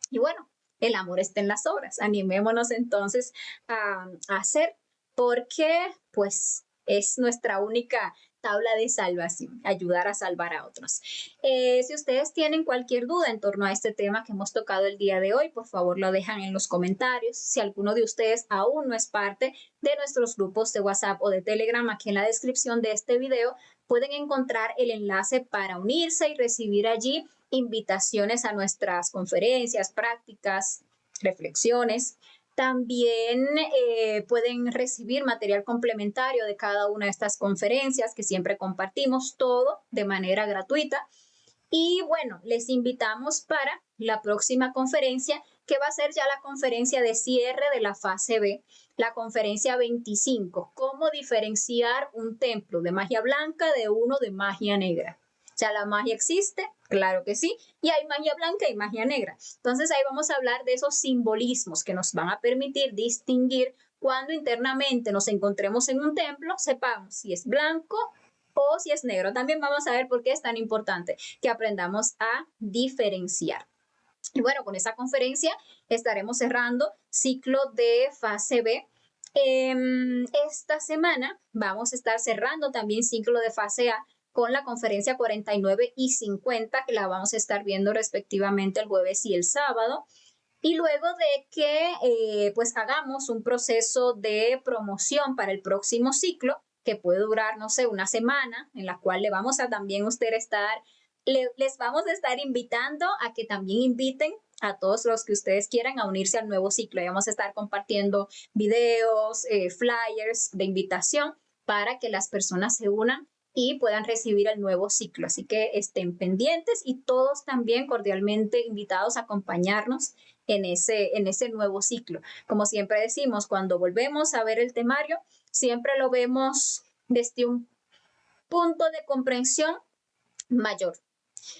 Y bueno, el amor está en las obras. Animémonos entonces a hacer, porque pues es nuestra única tabla de salvación, ayudar a salvar a otros. Si ustedes tienen cualquier duda en torno a este tema que hemos tocado el día de hoy, por favor lo dejan en los comentarios. Si alguno de ustedes aún no es parte de nuestros grupos de WhatsApp o de Telegram, aquí en la descripción de este video pueden encontrar el enlace para unirse y recibir allí invitaciones a nuestras conferencias, prácticas, reflexiones. También pueden recibir material complementario de cada una de estas conferencias que siempre compartimos, todo de manera gratuita. Y bueno, les invitamos para la próxima conferencia, que va a ser ya la conferencia de cierre de la fase B, la conferencia 25, cómo diferenciar un templo de magia blanca de uno de magia negra. O sea, la magia existe, claro que sí, y hay magia blanca y magia negra. Entonces ahí vamos a hablar de esos simbolismos que nos van a permitir distinguir cuando internamente nos encontremos en un templo, sepamos si es blanco o si es negro. También vamos a ver por qué es tan importante que aprendamos a diferenciar. Y bueno, con esa conferencia estaremos cerrando ciclo de fase B. Esta semana vamos a estar cerrando también ciclo de fase A con la conferencia 49 y 50, que la vamos a estar viendo respectivamente el jueves y el sábado. Y luego de que pues hagamos un proceso de promoción para el próximo ciclo, que puede durar, no sé, una semana, en la cual le vamos a también les vamos a estar invitando a que también inviten a todos los que ustedes quieran a unirse al nuevo ciclo. Y vamos a estar compartiendo videos, flyers de invitación para que las personas se unan y puedan recibir el nuevo ciclo. Así que estén pendientes y todos también cordialmente invitados a acompañarnos en ese nuevo ciclo. Como siempre decimos, cuando volvemos a ver el temario, siempre lo vemos desde un punto de comprensión mayor.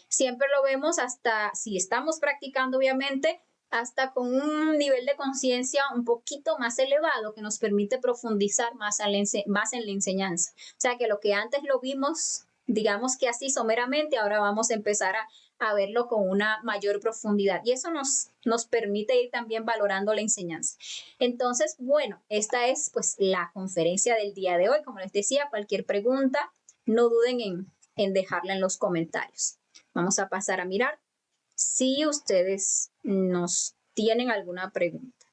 Siempre lo vemos hasta, si estamos practicando obviamente, hasta con un nivel de conciencia un poquito más elevado que nos permite profundizar más en la enseñanza. O sea que lo que antes lo vimos, digamos que así someramente, ahora vamos a empezar a verlo con una mayor profundidad y eso nos permite ir también valorando la enseñanza. Entonces, bueno, esta es pues la conferencia del día de hoy. Como les decía, cualquier pregunta, no duden en dejarla en los comentarios. Vamos a pasar a mirar si ustedes nos tienen alguna pregunta.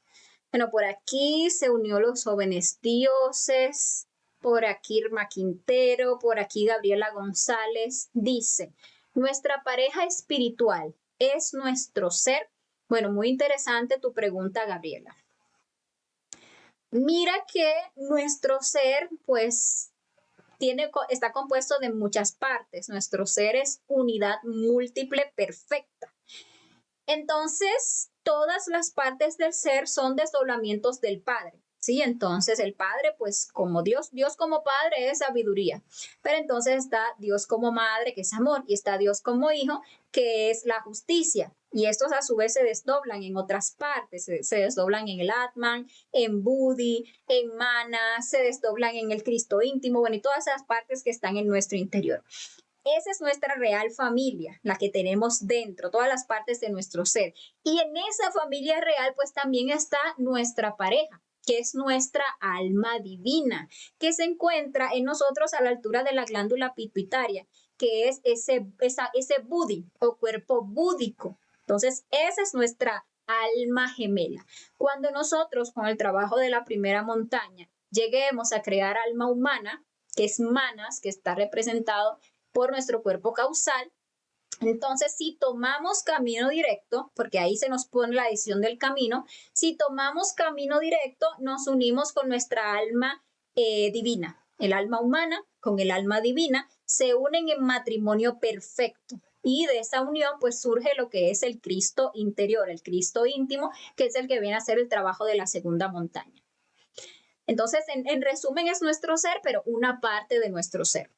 Bueno, por aquí se unió los jóvenes dioses, por aquí Irma Quintero, por aquí Gabriela González. Dice, ¿nuestra pareja espiritual es nuestro ser? Bueno, muy interesante tu pregunta, Gabriela. Mira que nuestro ser, pues, está compuesto de muchas partes. Nuestro ser es unidad múltiple perfecta. Entonces, todas las partes del ser son desdoblamientos del Padre. ¿Sí? Entonces el Padre, pues como Dios como Padre es sabiduría, pero entonces está Dios como Madre, que es amor, y está Dios como Hijo, que es la justicia. Y estos a su vez se desdoblan en otras partes, se desdoblan en el Atman, en Buddhi, en Mana, se desdoblan en el Cristo íntimo, bueno, y todas esas partes que están en nuestro interior. Esa es nuestra real familia, la que tenemos dentro, todas las partes de nuestro ser. Y en esa familia real, pues también está nuestra pareja, que es nuestra alma divina, que se encuentra en nosotros a la altura de la glándula pituitaria, que es ese buddhi o cuerpo búdico. Entonces, esa es nuestra alma gemela. Cuando nosotros, con el trabajo de la primera montaña, lleguemos a crear alma humana, que es manas, que está representado por nuestro cuerpo causal, entonces, si tomamos camino directo, porque ahí se nos pone la decisión del camino, si tomamos camino directo, nos unimos con nuestra alma divina. El alma humana con el alma divina se unen en matrimonio perfecto. Y de esa unión, pues surge lo que es el Cristo interior, el Cristo íntimo, que es el que viene a hacer el trabajo de la segunda montaña. Entonces, en resumen, es nuestro ser, pero una parte de nuestro ser.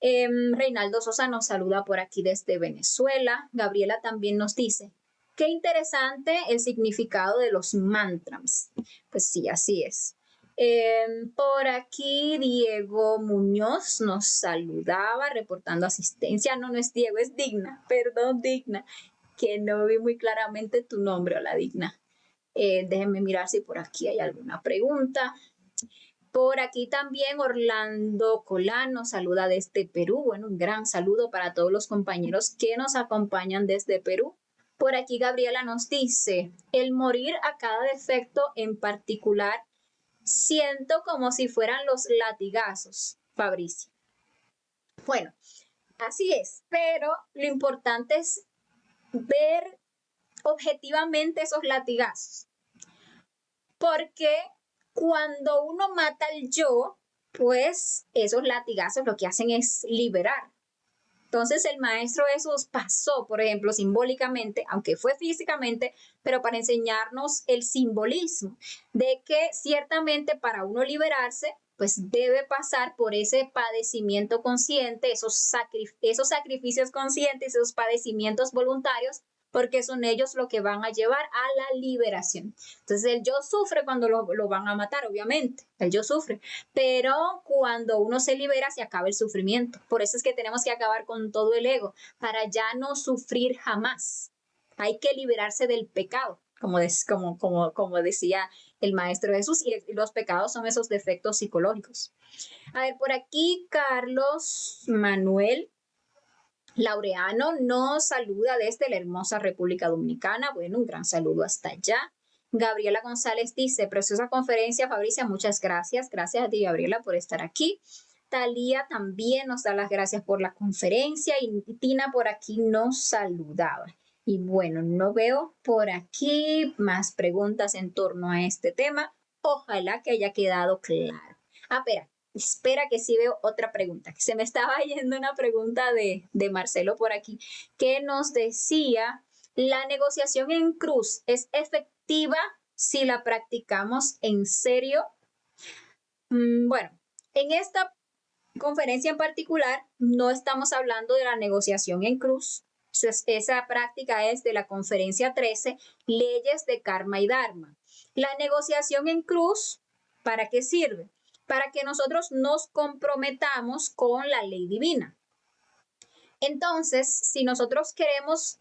Reinaldo Sosa nos saluda por aquí desde Venezuela. Gabriela también nos dice, qué interesante el significado de los mantras. Pues sí, así es. Por aquí Diego Muñoz nos saludaba reportando asistencia. No, no es Diego, es Digna. Perdón, Digna, que no vi muy claramente tu nombre. Hola, Digna. Déjenme mirar si por aquí hay alguna pregunta. Por aquí también Orlando Colán nos saluda desde Perú. Bueno, un gran saludo para todos los compañeros que nos acompañan desde Perú. Por aquí Gabriela nos dice, el morir a cada defecto en particular, siento como si fueran los latigazos, Fabricio. Bueno, así es, pero lo importante es ver objetivamente esos latigazos. Porque cuando uno mata al yo, pues esos latigazos lo que hacen es liberar. Entonces el Maestro Jesús pasó, por ejemplo, simbólicamente, aunque fue físicamente, pero para enseñarnos el simbolismo de que ciertamente para uno liberarse, pues debe pasar por ese padecimiento consciente, esos sacrificios conscientes, esos padecimientos voluntarios, porque son ellos lo que van a llevar a la liberación. Entonces el yo sufre cuando lo van a matar, obviamente, el yo sufre, pero cuando uno se libera se acaba el sufrimiento. Por eso es que tenemos que acabar con todo el ego, para ya no sufrir jamás. Hay que liberarse del pecado, como decía el Maestro Jesús, y los pecados son esos defectos psicológicos. A ver, por aquí Carlos Manuel Laureano nos saluda desde la hermosa República Dominicana. Bueno, un gran saludo hasta allá. Gabriela González dice, preciosa conferencia, Fabricia, muchas gracias. Gracias a ti, Gabriela, por estar aquí. Talía también nos da las gracias por la conferencia y Tina por aquí nos saludaba. Y bueno, no veo por aquí más preguntas en torno a este tema. Ojalá que haya quedado claro. Espera que sí veo otra pregunta. Que se me estaba yendo una pregunta de Marcelo por aquí, que nos decía, ¿la negociación en cruz es efectiva si la practicamos en serio? Bueno, en esta conferencia en particular no estamos hablando de la negociación en cruz. Esa práctica es de la conferencia 13, leyes de karma y dharma. La negociación en cruz, ¿para qué sirve? Para que nosotros nos comprometamos con la ley divina. Entonces, si nosotros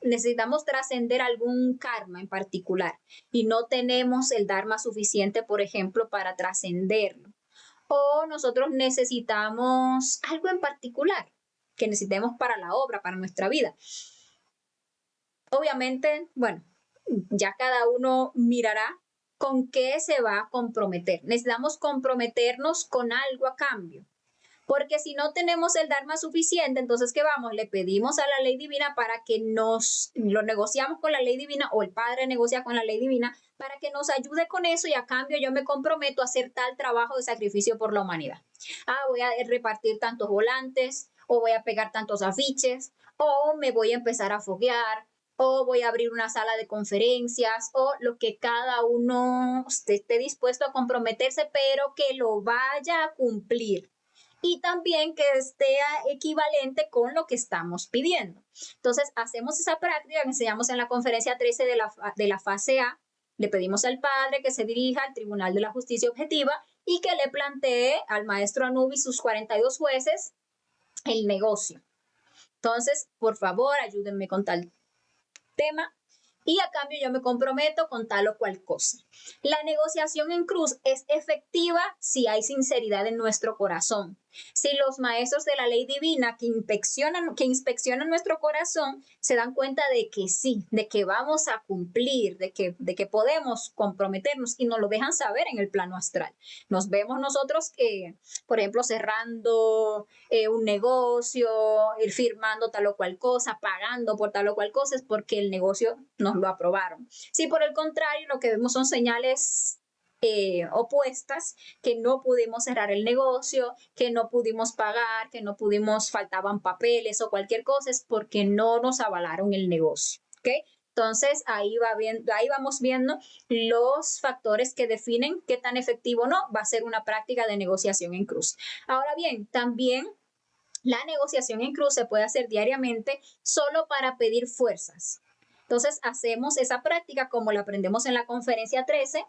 necesitamos trascender algún karma en particular y no tenemos el dharma suficiente, por ejemplo, para trascenderlo, o nosotros necesitamos algo en particular que necesitemos para la obra, para nuestra vida. Obviamente, bueno, ya cada uno mirará con qué se va a comprometer. Necesitamos comprometernos con algo a cambio. Porque si no tenemos el dharma suficiente, entonces, ¿qué vamos? Le pedimos a la ley divina para que lo negociamos con la ley divina, o el Padre negocia con la ley divina para que nos ayude con eso, y a cambio yo me comprometo a hacer tal trabajo de sacrificio por la humanidad. Voy a repartir tantos volantes, o voy a pegar tantos afiches, o me voy a empezar a foguear, o voy a abrir una sala de conferencias, o lo que cada uno esté dispuesto a comprometerse, pero que lo vaya a cumplir. Y también que esté equivalente con lo que estamos pidiendo. Entonces, hacemos esa práctica que enseñamos en la conferencia 13 de la fase A. Le pedimos al Padre que se dirija al Tribunal de la Justicia Objetiva y que le plantee al maestro Anubis y sus 42 jueces el negocio. Entonces, por favor, ayúdenme con tal tema y a cambio yo me comprometo con tal o cual cosa. La negociación en cruz es efectiva si hay sinceridad en nuestro corazón. Si los maestros de la ley divina que inspeccionan nuestro corazón se dan cuenta de que sí, de que vamos a cumplir, de que podemos comprometernos, y nos lo dejan saber en el plano astral. Nos vemos nosotros que, por ejemplo, cerrando un negocio, firmando tal o cual cosa, pagando por tal o cual cosa, es porque el negocio nos lo aprobaron. Si por el contrario lo que vemos son señales opuestas, que no pudimos cerrar el negocio, que no pudimos pagar, que no pudimos, faltaban papeles o cualquier cosa, es porque no nos avalaron el negocio. ¿Okay? Entonces, ahí vamos viendo los factores que definen qué tan efectivo o no va a ser una práctica de negociación en cruz. Ahora bien, también la negociación en cruz se puede hacer diariamente solo para pedir fuerzas. Entonces, hacemos esa práctica como la aprendemos en la conferencia 13,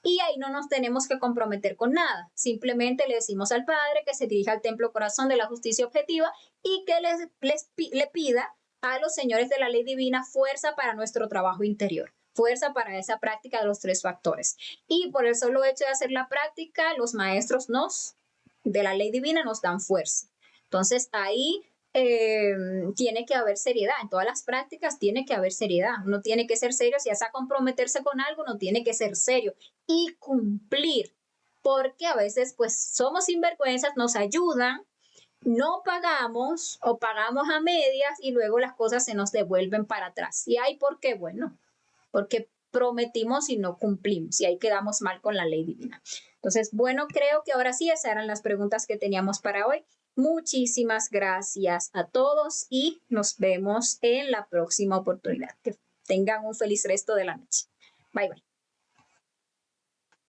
y ahí no nos tenemos que comprometer con nada. Simplemente le decimos al Padre que se dirija al Templo Corazón de la Justicia Objetiva y que le pida a los señores de la ley divina fuerza para nuestro trabajo interior, fuerza para esa práctica de los 3 factores. Y por el solo hecho de hacer la práctica, los maestros de la ley divina nos dan fuerza. Entonces ahí tiene que haber seriedad. En todas las prácticas tiene que haber seriedad. Uno tiene que ser serio. Si vas a comprometerse con algo, uno tiene que ser serio y cumplir. Porque a veces, pues, somos sinvergüenzas, nos ayudan, no pagamos o pagamos a medias y luego las cosas se nos devuelven para atrás. ¿Y hay por qué? Bueno, porque prometimos y no cumplimos, y ahí quedamos mal con la ley divina. Entonces, bueno, creo que ahora sí esas eran las preguntas que teníamos para hoy. Muchísimas gracias a todos y nos vemos en la próxima oportunidad. Que tengan un feliz resto de la noche. Bye, bye.